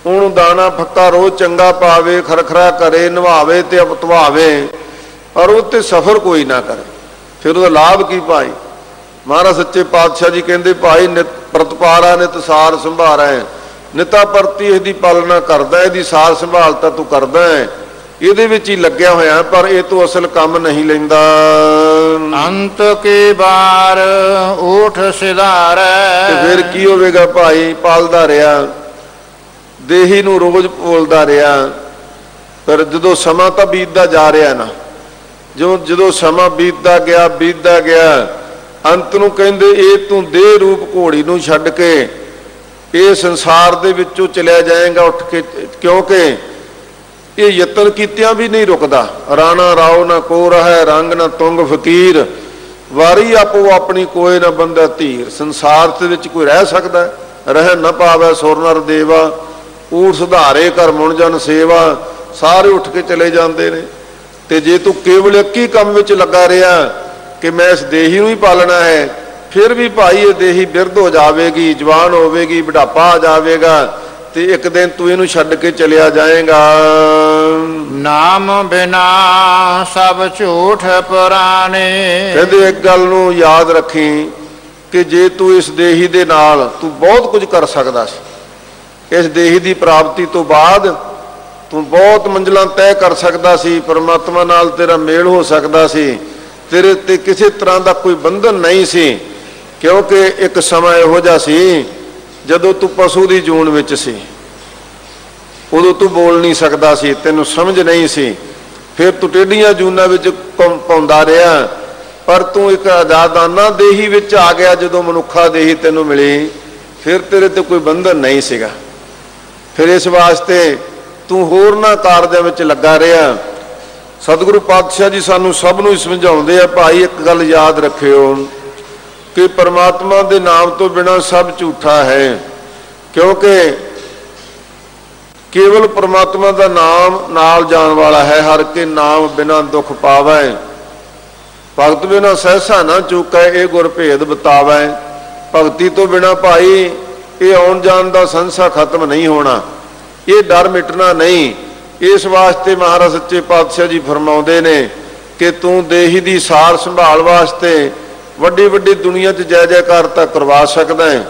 ਉਹਨੂੰ ਦਾਣਾ ਫੱਕਾ ਰੋਜ਼ ਚੰਗਾ ਪਾਵੇ, ਖਰਖਰਾ ਕਰੇ, ਨਵਾਵੇ ਤੇ ਧਵਾਵੇ, ਔਰ ਉਹ ਤੇ ਸਫ਼ਰ ਕੋਈ ਨਾ ਕਰੇ, ਫਿਰ ਉਹਦਾ ਲਾਭ ਕੀ ਭਾਈ? ਮਹਾਰਾਜ ਸੱਚੇ ਪਾਤਸ਼ਾਹ ਜੀ ਕਹਿੰਦੇ ਭਾਈ ਨਿਤ ਪ੍ਰਤਪਾਰਾ ਨਿਤ ਸਾਰ ਸੰਭਾਰਾ, ਨਿਤਾ ਪ੍ਰਤੀ ਇਹਦੀ ਪਾਲਣਾ ਕਰਦਾ, ਇਹਦੀ ਸਾਰ ਸੰਭਾਲ ਤਾਂ ਤੂੰ ਕਰਦਾ ਹੈ, ਇਹਦੇ ਵਿੱਚ ਹੀ ਲੱਗਿਆ ਹੋਇਆ, ਪਰ ਇਹ ਤੋਂ ਅਸਲ ਕੰਮ ਨਹੀਂ ਲੈਂਦਾ। ਅੰਤ ਕੀ ਬਾਰ ਊਠ ਸਿਧਾਰੈ, ਤੇ ਫਿਰ ਕੀ ਹੋਵੇਗਾ ਭਾਈ? ਪਾਲਦਾ ਰਿਹਾ, ਦੇਹੀ ਨੂੰ ਰੋਜ਼ ਪੋਲਦਾ ਰਿਹਾ, ਪਰ ਜਦੋਂ ਸਮਾਂ ਤਾਂ ਬੀਤਦਾ ਜਾ ਰਿਹਾ ਨਾ, ਜਦੋਂ ਸਮਾਂ ਬੀਤਦਾ ਗਿਆ ਅੰਤ ਨੂੰ ਕਹਿੰਦੇ ਇਹ ਤੂੰ ਦੇਹ ਰੂਪ ਘੋੜੀ ਨੂੰ ਛੱਡ ਕੇ ਇਹ ਸੰਸਾਰ ਦੇ ਵਿੱਚੋਂ ਚਲਿਆ ਜਾਏਗਾ ਉੱਠ ਕੇ, ਕਿਉਂਕਿ ਇਹ ਯਤਨ ਕੀਤਿਆਂ ਵੀ ਨਹੀਂ ਰੁਕਦਾ। ਰਾਣਾ ਰਾਓ ਨਾ ਕੋ ਰਹਿ, ਰੰਗ ਨਾ ਤੁੰਗ ਫਕੀਰ, ਵਾਰੀ ਆਪੋ ਆਪਣੀ ਕੋਏ ਨਾ ਬੰਦਾ ਧੀਰ। ਸੰਸਾਰ ਦੇ ਵਿੱਚ ਕੋਈ ਰਹਿ ਸਕਦਾ? ਰਹਿ ਨਾ ਪਾਵੇ ਸੁਰ ਨਰ ਦੇਵਾ, ਊਠ ਸੁਧਾਰੇ ਕਰ ਮੁਣ ਜਨ ਸੇਵਾ, ਸਾਰੇ ਉੱਠ ਕੇ ਚਲੇ ਜਾਂਦੇ ਨੇ। ਤੇ ਜੇ ਤੂੰ ਕੇਵਲ ਇੱਕ ਹੀ ਕੰਮ ਵਿੱਚ ਲੱਗਾ ਰਿਹਾ ਕਿ ਮੈਂ ਇਸ ਦੇਹੀ ਨੂੰ ਹੀ ਪਾਲਣਾ ਹੈ, ਫਿਰ ਵੀ ਭਾਈ ਇਹ ਦੇਹੀ ਬਿਰਧ ਹੋ ਜਾਵੇਗੀ, ਜਵਾਨ ਹੋਵੇਗੀ, ਬੁਢਾਪਾ ਆ ਜਾਵੇਗਾ, ਤੇ ਇੱਕ ਦਿਨ ਤੂੰ ਇਹਨੂੰ ਛੱਡ ਕੇ ਚਲਿਆ ਜਾਏਗਾ। ਨਾਮ ਬਿਨਾ ਸਭ ਝੂਠ ਪੁਰਾਣੇ, ਕਹਿੰਦੇ ਇੱਕ ਗੱਲ ਨੂੰ ਯਾਦ ਰੱਖੀ ਕਿ ਜੇ ਤੂੰ ਇਸ ਦੇਹੀ ਦੇ ਨਾਲ ਤੂੰ ਬਹੁਤ ਕੁਝ ਕਰ ਸਕਦਾ ਸੀ, ਇਸ ਦੇਹੀ ਦੀ ਪ੍ਰਾਪਤੀ ਤੋਂ ਬਾਅਦ ਤੂੰ ਬਹੁਤ ਮੰਜ਼ਿਲਾਂ ਤੈਅ ਕਰ ਸਕਦਾ ਸੀ, ਪਰਮਾਤਮਾ ਨਾਲ ਤੇਰਾ ਮੇਲ ਹੋ ਸਕਦਾ ਸੀ, ਤੇਰੇ ਤੇ ਕਿਸੇ ਤਰ੍ਹਾਂ ਦਾ ਕੋਈ ਬੰਧਨ ਨਹੀਂ ਸੀ, ਕਿਉਂਕਿ ਇੱਕ ਸਮਾਂ ਇਹੋ ਜਿਹਾ ਸੀ ਜਦੋਂ ਤੂੰ ਪਸ਼ੂ ਦੀ ਜੂਨ ਵਿੱਚ ਸੀ, ਉਦੋਂ ਤੂੰ ਬੋਲ ਨਹੀਂ ਸਕਦਾ ਸੀ, ਤੈਨੂੰ ਸਮਝ ਨਹੀਂ ਸੀ, ਫਿਰ ਤੂੰ ਟੇਢੀਆਂ ਜੂਨਾਂ ਵਿੱਚ ਪਾਉਂਦਾ ਰਿਹਾ, ਪਰ ਤੂੰ ਇੱਕ ਆਜ਼ਾਦਾਨਾ ਦੇਹੀ ਵਿੱਚ ਆ ਗਿਆ, ਜਦੋਂ ਮਨੁੱਖਾ ਦੇਹੀ ਤੈਨੂੰ ਮਿਲੀ, ਫਿਰ ਤੇਰੇ ਤੇ ਕੋਈ ਬੰਧਨ ਨਹੀਂ ਸੀਗਾ। ਫਿਰ ਇਸ ਵਾਸਤੇ ਤੂੰ ਹੋਰਨਾਂ ਕਾਰਜਾਂ ਵਿੱਚ ਲੱਗਾ ਰਿਹਾ। ਸਤਿਗੁਰੂ ਪਾਤਸ਼ਾਹ ਜੀ ਸਾਨੂੰ ਸਭ ਨੂੰ ਸਮਝਾਉਂਦੇ ਆ, ਭਾਈ ਇੱਕ ਗੱਲ ਯਾਦ ਰੱਖਿਓ ਕਿ ਪਰਮਾਤਮਾ ਦੇ ਨਾਮ ਤੋਂ ਬਿਨਾਂ ਸਭ ਝੂਠਾ ਹੈ, ਕਿਉਂਕਿ ਕੇਵਲ ਪਰਮਾਤਮਾ ਦਾ ਨਾਮ ਨਾਲ ਜਾਣ ਵਾਲਾ ਹੈ। ਹਰ ਕੇ ਨਾਮ ਬਿਨਾਂ ਦੁੱਖ ਪਾਵੈ, ਭਗਤ ਬਿਨਾਂ ਸਹਿਸਾ ਨਾ ਚੂਕੈ, ਇਹ ਗੁਰ ਭੇਦ ਬਤਾਵੈ। ਭਗਤੀ ਤੋਂ ਬਿਨਾਂ ਭਾਈ ਇਹ ਆਉਣ ਜਾਣ ਦਾ ਸੰਸਾ ਖਤਮ ਨਹੀਂ ਹੋਣਾ, ਇਹ ਡਰ ਮਿਟਣਾ ਨਹੀਂ। ਇਸ ਵਾਸਤੇ ਮਹਾਰਾਜ ਸੱਚੇ ਪਾਤਸ਼ਾਹ ਜੀ ਫਰਮਾਉਂਦੇ ਨੇ ਕਿ ਤੂੰ ਦੇਹੀ ਦੀ ਸਾਰ ਸੰਭਾਲ ਵਾਸਤੇ ਵੱਡੀ ਵੱਡੀ ਦੁਨੀਆ 'ਚ ਜੈ ਜੈਕਾਰ ਤਾਂ ਕਰਵਾ ਸਕਦਾ ਹੈ,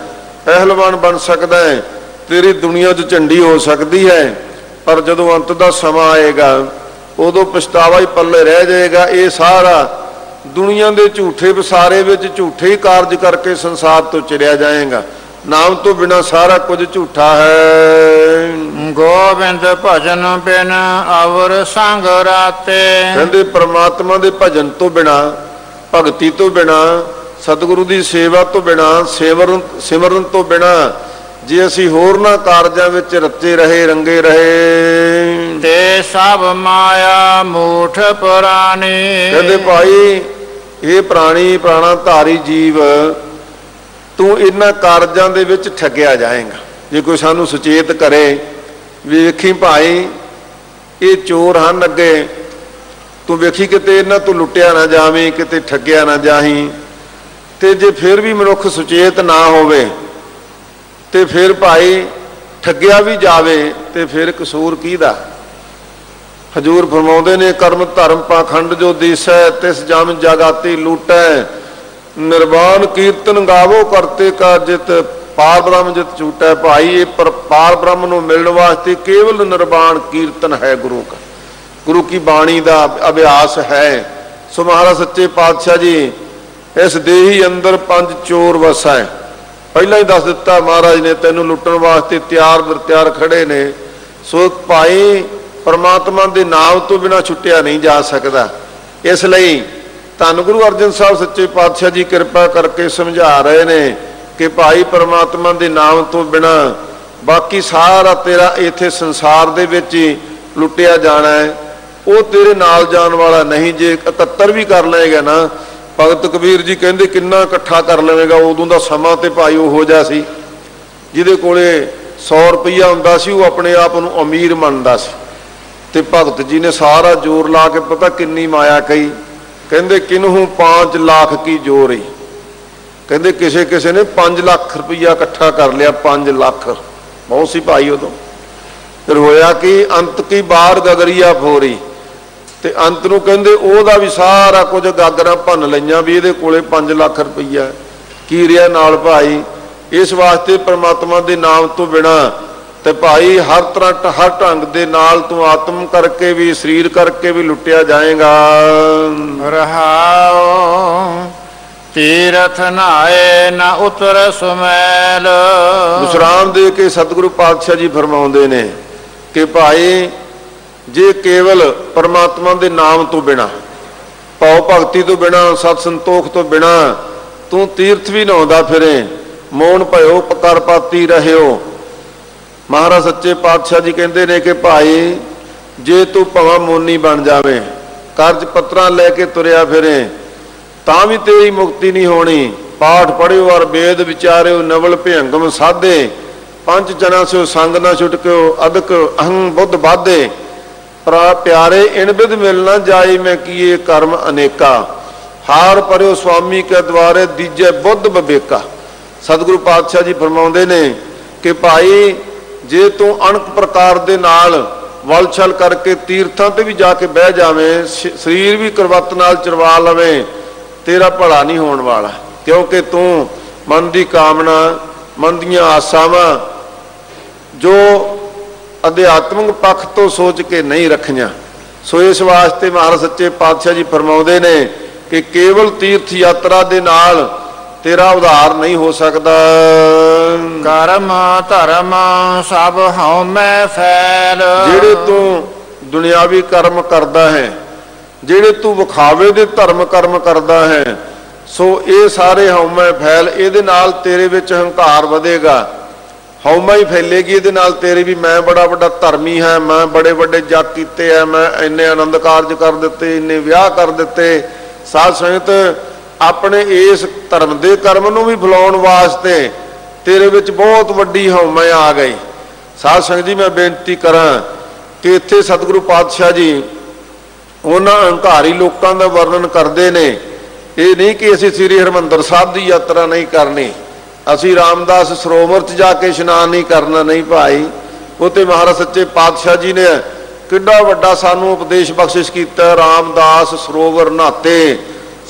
ਪਹਿਲਵਾਨ ਬਣ ਸਕਦਾ ਹੈ, ਤੇਰੀ ਦੁਨੀਆ 'ਚ ਝੰਡੀ ਹੋ ਸਕਦੀ ਹੈ, ਪਰ ਜਦੋਂ ਅੰਤ ਦਾ ਸਮਾਂ ਆਏਗਾ ਉਦੋਂ ਪਛਤਾਵਾ ਹੀ ਪੱਲੇ ਰਹਿ ਜਾਏਗਾ। ਇਹ ਸਾਰਾ ਦੁਨੀਆ ਦੇ ਝੂਠੇ ਵਸਾਰੇ ਵਿੱਚ ਝੂਠੇ ਹੀ ਕਾਰਜ ਕਰਕੇ ਸੰਸਾਰ ਤੋਂ ਚਲਿਆ ਜਾਏਗਾ। ਨਾਮ ਤੋਂ ਬਿਨਾਂ ਸਾਰਾ ਕੁਝ ਝੂਠਾ ਹੈ। ਗੋਬਿੰਦ ਭਜਨ ਬਿਨ ਅਵਰ ਸੰਗ ਰਾਤੇ, ਕਹਿੰਦੇ ਪਰਮਾਤਮਾ ਦੇ ਭਜਨ ਤੋਂ ਬਿਨਾਂ, ਭਗਤੀ ਤੋਂ ਬਿਨਾਂ, ਸਤਿਗੁਰੂ ਦੀ ਸੇਵਾ ਤੋਂ ਬਿਨਾਂ, ਸਿਮਰਨ ਤੋਂ ਬਿਨਾਂ ਜੇ ਅਸੀਂ ਹੋਰਨਾਂ ਕਾਰਜਾਂ ਵਿੱਚ ਰਤੇ ਰਹੇ, ਰੰਗੇ ਰਹੇ, ਤੇ ਸਭ ਮਾਇਆ ਮੂਠ ਪੁਰਾਣੀ। ਕਹਿੰਦੇ ਭਾਈ ਇਹ ਪ੍ਰਾਣੀ ਪ੍ਰਾਣਾ ਧਾਰੀ ਜੀਵ, ਤੂੰ ਇਹਨਾਂ ਕਾਰਜਾਂ ਦੇ ਵਿੱਚ ਠੱਗਿਆ ਜਾਏਗਾ। ਜੇ ਕੋਈ ਸਾਨੂੰ ਸੁਚੇਤ ਕਰੇ ਵੀ ਵੇਖੀ ਭਾਈ ਇਹ ਚੋਰ ਹਨ, ਅੱਗੇ ਤੂੰ ਵੇਖੀ ਕਿਤੇ ਇਹਨਾਂ ਤੋਂ ਲੁੱਟਿਆ ਨਾ ਜਾਵੇਂ, ਕਿਤੇ ਠੱਗਿਆ ਨਾ ਜਾਹੀਂ, ਤੇ ਜੇ ਫਿਰ ਵੀ ਮਨੁੱਖ ਸੁਚੇਤ ਨਾ ਹੋਵੇ ਤੇ ਫਿਰ ਭਾਈ ਠੱਗਿਆ ਵੀ ਜਾਵੇ ਤੇ ਫਿਰ ਕਸੂਰ ਕਿਹਦਾ? ਹਜ਼ੂਰ ਫਰਮਾਉਂਦੇ ਨੇ ਕਰਮ ਧਰਮ ਪਾਖੰਡ ਜੋ ਦੀਸੈ, ਤਿਸ ਜਮ ਜਗਾਤੀ ਲੂਟੈ, ਨਿਰਵਾਣ ਕੀਰਤਨ ਗਾਵੋ ਕਰਤੇ ਕਾ ਜਿਤ, ਪਾਰ ਬ੍ਰਹਮ ਜਿਤ ਝੂਟੈ। ਭਾਈ ਇਹ ਪਾਰ ਬ੍ਰਹਮ ਨੂੰ ਮਿਲਣ ਵਾਸਤੇ ਕੇਵਲ ਨਿਰਵਾਣ ਕੀਰਤਨ ਹੈ, ਗੁਰੂ ਕਾ, ਗੁਰੂ ਕੀ ਬਾਣੀ ਦਾ ਅਭਿਆਸ ਹੈ। ਸੋ ਮਹਾਰਾਜ ਸੱਚੇ ਪਾਤਸ਼ਾਹ ਜੀ ਇਸ ਦੇਹੀ ਅੰਦਰ 5 ਚੋਰ ਵਸੈ, ਪਹਿਲਾਂ ਹੀ ਦੱਸ ਦਿੱਤਾ ਮਹਾਰਾਜ ਨੇ, ਤੈਨੂੰ ਲੁੱਟਣ ਵਾਸਤੇ ਤਿਆਰ ਬਰਤਿਆਰ ਖੜੇ ਨੇ। ਸੋ ਭਾਈ ਪਰਮਾਤਮਾ ਦੇ ਨਾਮ ਤੋਂ ਬਿਨਾਂ ਛੁੱਟਿਆ ਨਹੀਂ ਜਾ ਸਕਦਾ। ਇਸ ਲਈ ਧੰਨ ਗੁਰੂ ਅਰਜਨ ਸਾਹਿਬ ਸੱਚੇ ਪਾਤਸ਼ਾਹ ਜੀ ਕਿਰਪਾ ਕਰਕੇ ਸਮਝਾ ਰਹੇ ਨੇ ਕਿ ਭਾਈ ਪਰਮਾਤਮਾ ਦੇ ਨਾਮ ਤੋਂ ਬਿਨਾਂ ਬਾਕੀ ਸਾਰਾ ਤੇਰਾ ਇੱਥੇ ਸੰਸਾਰ ਦੇ ਵਿੱਚ ਹੀ ਲੁੱਟਿਆ ਜਾਣਾ ਹੈ, ਉਹ ਤੇਰੇ ਨਾਲ ਜਾਣ ਵਾਲਾ ਨਹੀਂ। ਜੇ 71 ਵੀ ਕਰ ਲਏਗਾ ਨਾ, ਭਗਤ ਕਬੀਰ ਜੀ ਕਹਿੰਦੇ ਕਿੰਨਾ ਇਕੱਠਾ ਕਰ ਲਵੇਗਾ। ਉਦੋਂ ਦਾ ਸਮਾਂ ਤੇ ਭਾਈ ਉਹੋ ਜਿਹਾ ਸੀ, ਜਿਹਦੇ ਕੋਲੇ 100 ਰੁਪਈਆ ਹੁੰਦਾ ਸੀ ਉਹ ਆਪਣੇ ਆਪ ਨੂੰ ਅਮੀਰ ਮੰਨਦਾ ਸੀ, ਤੇ ਭਗਤ ਜੀ ਨੇ ਸਾਰਾ ਜ਼ੋਰ ਲਾ ਕੇ ਪਤਾ ਕਿੰਨੀ ਮਾਇਆ ਕਹੀ, ਕਹਿੰਦੇ ਕਿਨਹੂ 5 ਲੱਖ ਕੀ ਜੋਰ ਹੀ, ਕਹਿੰਦੇ ਕਿਸੇ ਕਿਸੇ ਨੇ 5 ਲੱਖ ਰੁਪਈਆ ਇਕੱਠਾ ਕਰ ਲਿਆ। 5 ਲੱਖ ਬਹੁਤ ਸੀ ਭਾਈ ਉਦੋਂ। ਫਿਰ ਹੋਇਆ ਕਿ ਅੰਤ ਕੀ ਬਾਰ ਗਗਰੀਆ ਫੋਰੀ, ਤੇ ਅੰਤ ਨੂੰ ਕਹਿੰਦੇ ਉਹਦਾ ਵੀ ਸਾਰਾ ਕੁਝ ਗਾਗਰਾਂ ਭੰਨ ਲਈਆਂ ਵੀ ਇਹਦੇ ਕੋਲੇ 5 ਲੱਖ ਰੁਪਈਆ। ਕੀ ਰਿਹਾ ਨਾਲ ਭਾਈ? ਇਸ ਵਾਸਤੇ ਪ੍ਰਮਾਤਮਾ ਦੇ ਨਾਮ ਤੋਂ ਬਿਨਾਂ ਤੇ ਭਾਈ ਹਰ ਤਰ੍ਹਾਂ ਹਰ ਢੰਗ ਦੇ ਨਾਲ ਤੂੰ ਆਤਮ ਕਰਕੇ ਵੀ ਸਰੀਰ ਕਰਕੇ ਵੀ ਲੁੱਟਿਆ ਜਾਏਗਾ। ਰਹਾਉ ਤੀਰਥ ਨਾਏ ਨਾ ਉਤਰ ਸੁਮੈਲ। ਵਿਸਰਾਮ ਦੇ ਕੇ ਸਤਿਗੁਰੂ ਪਾਤਸ਼ਾਹ ਜੀ ਫਰਮਾਉਂਦੇ ਨੇ ਕਿ ਭਾਈ ਜੇ ਕੇਵਲ ਪਰਮਾਤਮਾ ਦੇ ਨਾਮ ਤੋਂ ਬਿਨਾਂ, ਭਾਵ ਭਗਤੀ ਤੋਂ ਬਿਨਾਂ, ਸਤ ਸੰਤੋਖ ਤੋਂ ਬਿਨਾਂ ਤੂੰ ਤੀਰਥ ਵੀ ਨਹਾਉਂਦਾ ਫਿਰੇ, ਮੌਨ ਭਇਓ ਕਰਪਾਤੀ ਰਹਿਓ। ਮਹਾਰਾਜ ਸੱਚੇ ਪਾਤਸ਼ਾਹ ਜੀ ਕਹਿੰਦੇ ਨੇ ਕਿ ਭਾਈ ਜੇ ਤੂੰ ਭਵਾਂ ਮੋਨੀ ਬਣ ਜਾਵੇਂ, ਕਰਜ਼ ਪੱਤਰਾਂ ਲੈ ਕੇ ਤੁਰਿਆ ਫਿਰੇ, ਤਾਂ ਵੀ ਤੇਰੀ ਮੁਕਤੀ ਨਹੀਂ ਹੋਣੀ। ਪਾਠ ਪੜ੍ਹਿਓ ਔਰ ਵੇਦ ਵਿਚਾਰਿਓ, ਨਵਲ ਭਿਅੰਗਮ ਸਾਧੇ, ਪੰਜ ਜਨਾਂ ਸਿਓ ਸੰਗ ਨਾ ਛੁਟਕਿਓ, ਅਦਕ ਅਹੰ ਬੁੱਧ ਬਾਧੇ। ਭਰਾ ਪਿਆਰੇ ਇਨ ਬਿਧ ਮਿਲ ਨਾ ਜਾਈ, ਮੈਂ ਕੀਏ ਕਰਮ ਅਨੇਕਾ, ਹਾਰ ਪਰਿਓ ਸੁਆਮੀ ਕੇ ਦੁਆਰੇ, ਦੀਜੇ ਬੁੱਧ ਵਿਵੇਕਾ। ਸਤਿਗੁਰੂ ਪਾਤਸ਼ਾਹ ਜੀ ਫਰਮਾਉਂਦੇ ਨੇ ਕਿ ਭਾਈ ਜੇ ਤੂੰ ਅਣਖ ਪ੍ਰਕਾਰ ਦੇ ਨਾਲ ਵਲਛਲ ਕਰਕੇ ਤੀਰਥਾਂ ਤੇ ਵੀ ਜਾ ਕੇ ਬਹਿ ਜਾਵੇਂ, ਸਰੀਰ ਵੀ ਕਰਵੱਤ ਨਾਲ ਚਰਵਾ ਲਵੇਂ, ਤੇਰਾ ਭਲਾ ਨਹੀਂ ਹੋਣ ਵਾਲਾ। ਕਿਉਂਕਿ ਤੂੰ ਮਨ ਦੀ ਕਾਮਨਾ, ਮਨ ਦੀਆਂ ਆਸਾਵਾਂ ਜੋ ਅਧਿਆਤਮਿਕ ਪੱਖ ਤੋਂ ਸੋਚ ਕੇ ਨਹੀਂ ਰੱਖੀਆਂ। ਸੋ ਇਸ ਵਾਸਤੇ ਮਹਾਰਾਜ ਸੱਚੇ ਪਾਤਸ਼ਾਹ ਜੀ ਫਰਮਾਉਂਦੇ ਨੇ ਕਿ ਕੇਵਲ ਤੀਰਥ ਯਾਤਰਾ ਦੇ ਨਾਲ ਤੇਰਾ ਉਧਾਰ ਨਹੀਂ ਹੋ ਸਕਦਾ। ਕਰਮ ਧਰਮ ਸਭ ਹਉਮੈ ਫੈਲ। ਜਿਹੜੇ ਤੂੰ ਦੁਨਿਆਵੀ ਕਰਮ ਕਰਦਾ ਹੈ, ਜਿਹੜੇ ਤੂੰ ਵਿਖਾਵੇ ਦੇ ਧਰਮ ਕਰਮ ਕਰਦਾ ਹੈ, ਸੋ ਇਹ ਸਾਰੇ ਹਉਮੈ ਫੈਲ। ਇਹਦੇ ਨਾਲ ਤੇਰੇ ਵਿੱਚ ਹੰਕਾਰ ਵਧੇਗਾ, ਹਉਮੈ ਹੀ ਫੈਲੇਗੀ ਇਹਦੇ ਨਾਲ ਤੇਰੇ ਵੀ। ਮੈਂ ਬੜਾ ਵੱਡਾ ਧਰਮੀ ਹਾਂ, ਮੈਂ ਬੜੇ ਵੱਡੇ ਜਗ ਕੀਤੇ ਆ, ਮੈਂ ਇੰਨੇ ਆਨੰਦ ਕਾਰਜ ਕਰ ਦਿੱਤੇ, ਇੰਨੇ ਵਿਆਹ ਕਰ ਦਿੱਤੇ। ਸਾਧ ਸੰਗਤ ਆਪਣੇ ਇਸ ਧਰਮ ਦੇ ਕਰਮ ਨੂੰ ਵੀ ਫੈਲਾਉਣ ਵਾਸਤੇ ਤੇਰੇ ਵਿੱਚ ਬਹੁਤ ਵੱਡੀ ਹਉਮੈ ਆ ਗਈ। ਸਾਧ ਸੰਗਤ ਜੀ ਮੈਂ ਬੇਨਤੀ ਕਰਾਂ ਕਿ ਇੱਥੇ ਸਤਿਗੁਰੂ ਪਾਤਸ਼ਾਹ ਜੀ ਉਹਨਾਂ ਹੰਕਾਰੀ ਲੋਕਾਂ ਦਾ ਵਰਣਨ ਕਰਦੇ ਨੇ। ਇਹ ਨਹੀਂ ਕਿ ਅਸੀਂ ਸ੍ਰੀ ਹਰਿਮੰਦਰ ਸਾਹਿਬ ਦੀ ਯਾਤਰਾ ਨਹੀਂ ਕਰਨੀ, ਅਸੀਂ ਰਾਮਦਾਸ ਸਰੋਵਰ 'ਚ ਜਾ ਕੇ ਇਸ਼ਨਾਨ ਨਹੀਂ ਕਰਨਾ, ਨਹੀਂ ਭਾਈ। ਉਹ ਤੇ ਮਹਾਰਾਜ ਸੱਚੇ ਪਾਤਸ਼ਾਹ ਜੀ ਨੇ ਕਿੱਡਾ ਵੱਡਾ ਸਾਨੂੰ ਉਪਦੇਸ਼ ਬਖਸ਼ਿਸ਼ ਕੀਤਾ। ਰਾਮਦਾਸ ਸਰੋਵਰ ਨਹਾਤੇ,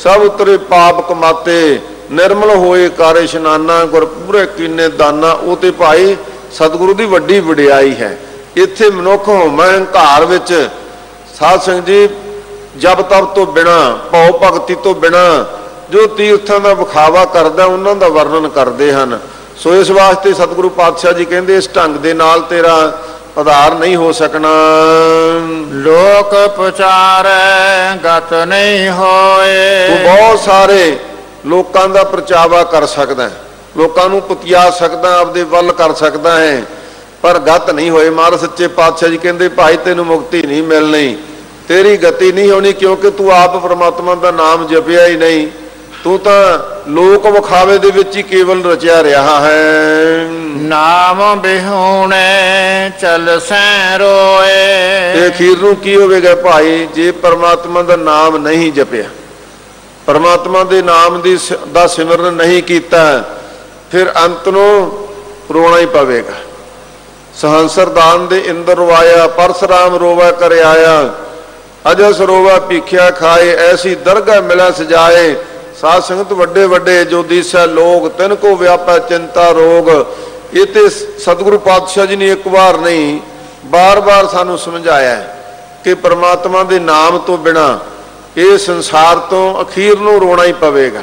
ਸਭ ਉਤਰੇ ਪਾਪ ਕਮਾਤੇ, ਨਿਰਮਲ ਹੋਏ ਕਰ ਇਸ਼ਨਾਨਾ, ਗੁਰਪੂਰੇ ਕੀਨੇ ਦਾਨਾ। ਉਹ ਤੇ ਭਾਈ ਸਤਿਗੁਰੂ ਦੀ ਵੱਡੀ ਵਡਿਆਈ ਹੈ। ਇੱਥੇ ਮਨੁੱਖ ਹਉਮੈ ਹੰਕਾਰ ਵਿੱਚ ਸਾਧ ਸੰਗਤ ਜੀ ਜਪ ਤਪ ਤੋਂ ਬਿਨਾਂ, ਭਾਵ ਭਗਤੀ ਤੋਂ ਬਿਨਾਂ ਜੋ ਤੀਰਥਾਂ ਦਾ ਵਿਖਾਵਾ ਕਰਦਾ ਉਹਨਾਂ ਦਾ ਵਰਣਨ ਕਰਦੇ ਹਨ। ਸੋ ਇਸ ਵਾਸਤੇ ਸਤਿਗੁਰੂ ਪਾਤਸ਼ਾਹ ਜੀ ਕਹਿੰਦੇ ਇਸ ਢੰਗ ਦੇ ਨਾਲ ਤੇਰਾ ਉਧਾਰ ਨਹੀਂ ਹੋ ਸਕਣਾ। ਲੋਕ ਪ੍ਰਚਾਰੈ ਗਤ ਨਹੀਂ ਹੋਏ। ਤੂੰ ਬਹੁਤ ਸਾਰੇ ਲੋਕਾਂ ਦਾ ਪ੍ਰਚਾਵਾ ਕਰ ਸਕਦਾ, ਲੋਕਾਂ ਨੂੰ ਪੁਤਿਆ ਸਕਦਾ, ਆਪਦੇ ਵੱਲ ਕਰ ਸਕਦਾ ਹੈ, ਪਰ ਗਤ ਨਹੀਂ ਹੋਏ। ਮਹਾਰਾਜ ਸੱਚੇ ਪਾਤਸ਼ਾਹ ਜੀ ਕਹਿੰਦੇ ਭਾਈ ਤੈਨੂੰ ਮੁਕਤੀ ਨਹੀਂ ਮਿਲਣੀ, ਤੇਰੀ ਗਤੀ ਨਹੀਂ ਹੋਣੀ, ਕਿਉਂਕਿ ਤੂੰ ਆਪ ਪਰਮਾਤਮਾ ਦਾ ਨਾਮ ਜਪਿਆ ਹੀ ਨਹੀਂ। ਤੂੰ ਤਾਂ ਲੋਕ ਵਿਖਾਵੇ ਦੇ ਵਿੱਚ ਹੀ ਕੇਵਲ ਰਚਿਆ ਰਿਹਾ ਹੈ। ਨਾਮ ਬਿਹੂਣੇ ਚਲ ਸੈ ਰੋਏ। ਤੇ ਅਖੀਰ ਨੂੰ ਕੀ ਹੋਵੇਗਾ ਭਾਈ? ਜੇ ਪਰਮਾਤਮਾ ਦਾ ਨਾਮ ਨਹੀਂ ਜਪਿਆ, ਪਰਮਾਤਮਾ ਦੇ ਨਾਮ ਦਾ ਸਿਮਰਨ ਨਹੀਂ ਕੀਤਾ, ਫਿਰ ਅੰਤ ਨੂੰ ਰੋਣਾ ਹੀ ਪਵੇਗਾ। ਸਹੰਸਰਦਾਨ ਦੇ ਇੰਦਰ ਰਵਾਇਆ, ਪਰਸਰਾਮ ਰੋਵਾ ਕਰ ਆਇਆ, ਅਜਸ ਰੋਵਾ ਭੀਖਿਆ ਖਾਏ, ਐਸੀ ਦਰਗਾਹ ਮਿਲਾ ਸਜਾਏ। ਸਾਧ ਸੰਗਤ ਵੱਡੇ ਵੱਡੇ ਜੋ ਦੀਸੈ ਲੋਕ, ਤਿਨ ਕੋ ਵਿਆਪੈ ਚਿੰਤਾ ਰੋਗ। ਇਹ ਤੇ ਸਤਿਗੁਰੂ ਪਾਤਸ਼ਾਹ ਜੀ ਨੇ ਇੱਕ ਵਾਰ ਨਹੀਂ ਬਾਰ-ਬਾਰ ਸਾਨੂੰ ਸਮਝਾਇਆ ਕਿ ਪਰਮਾਤਮਾ ਦੇ ਨਾਮ ਤੋਂ ਬਿਨਾਂ ਇਹ ਸੰਸਾਰ ਤੋਂ ਅਖੀਰ ਨੂੰ ਰੋਣਾ ਹੀ ਪਵੇਗਾ।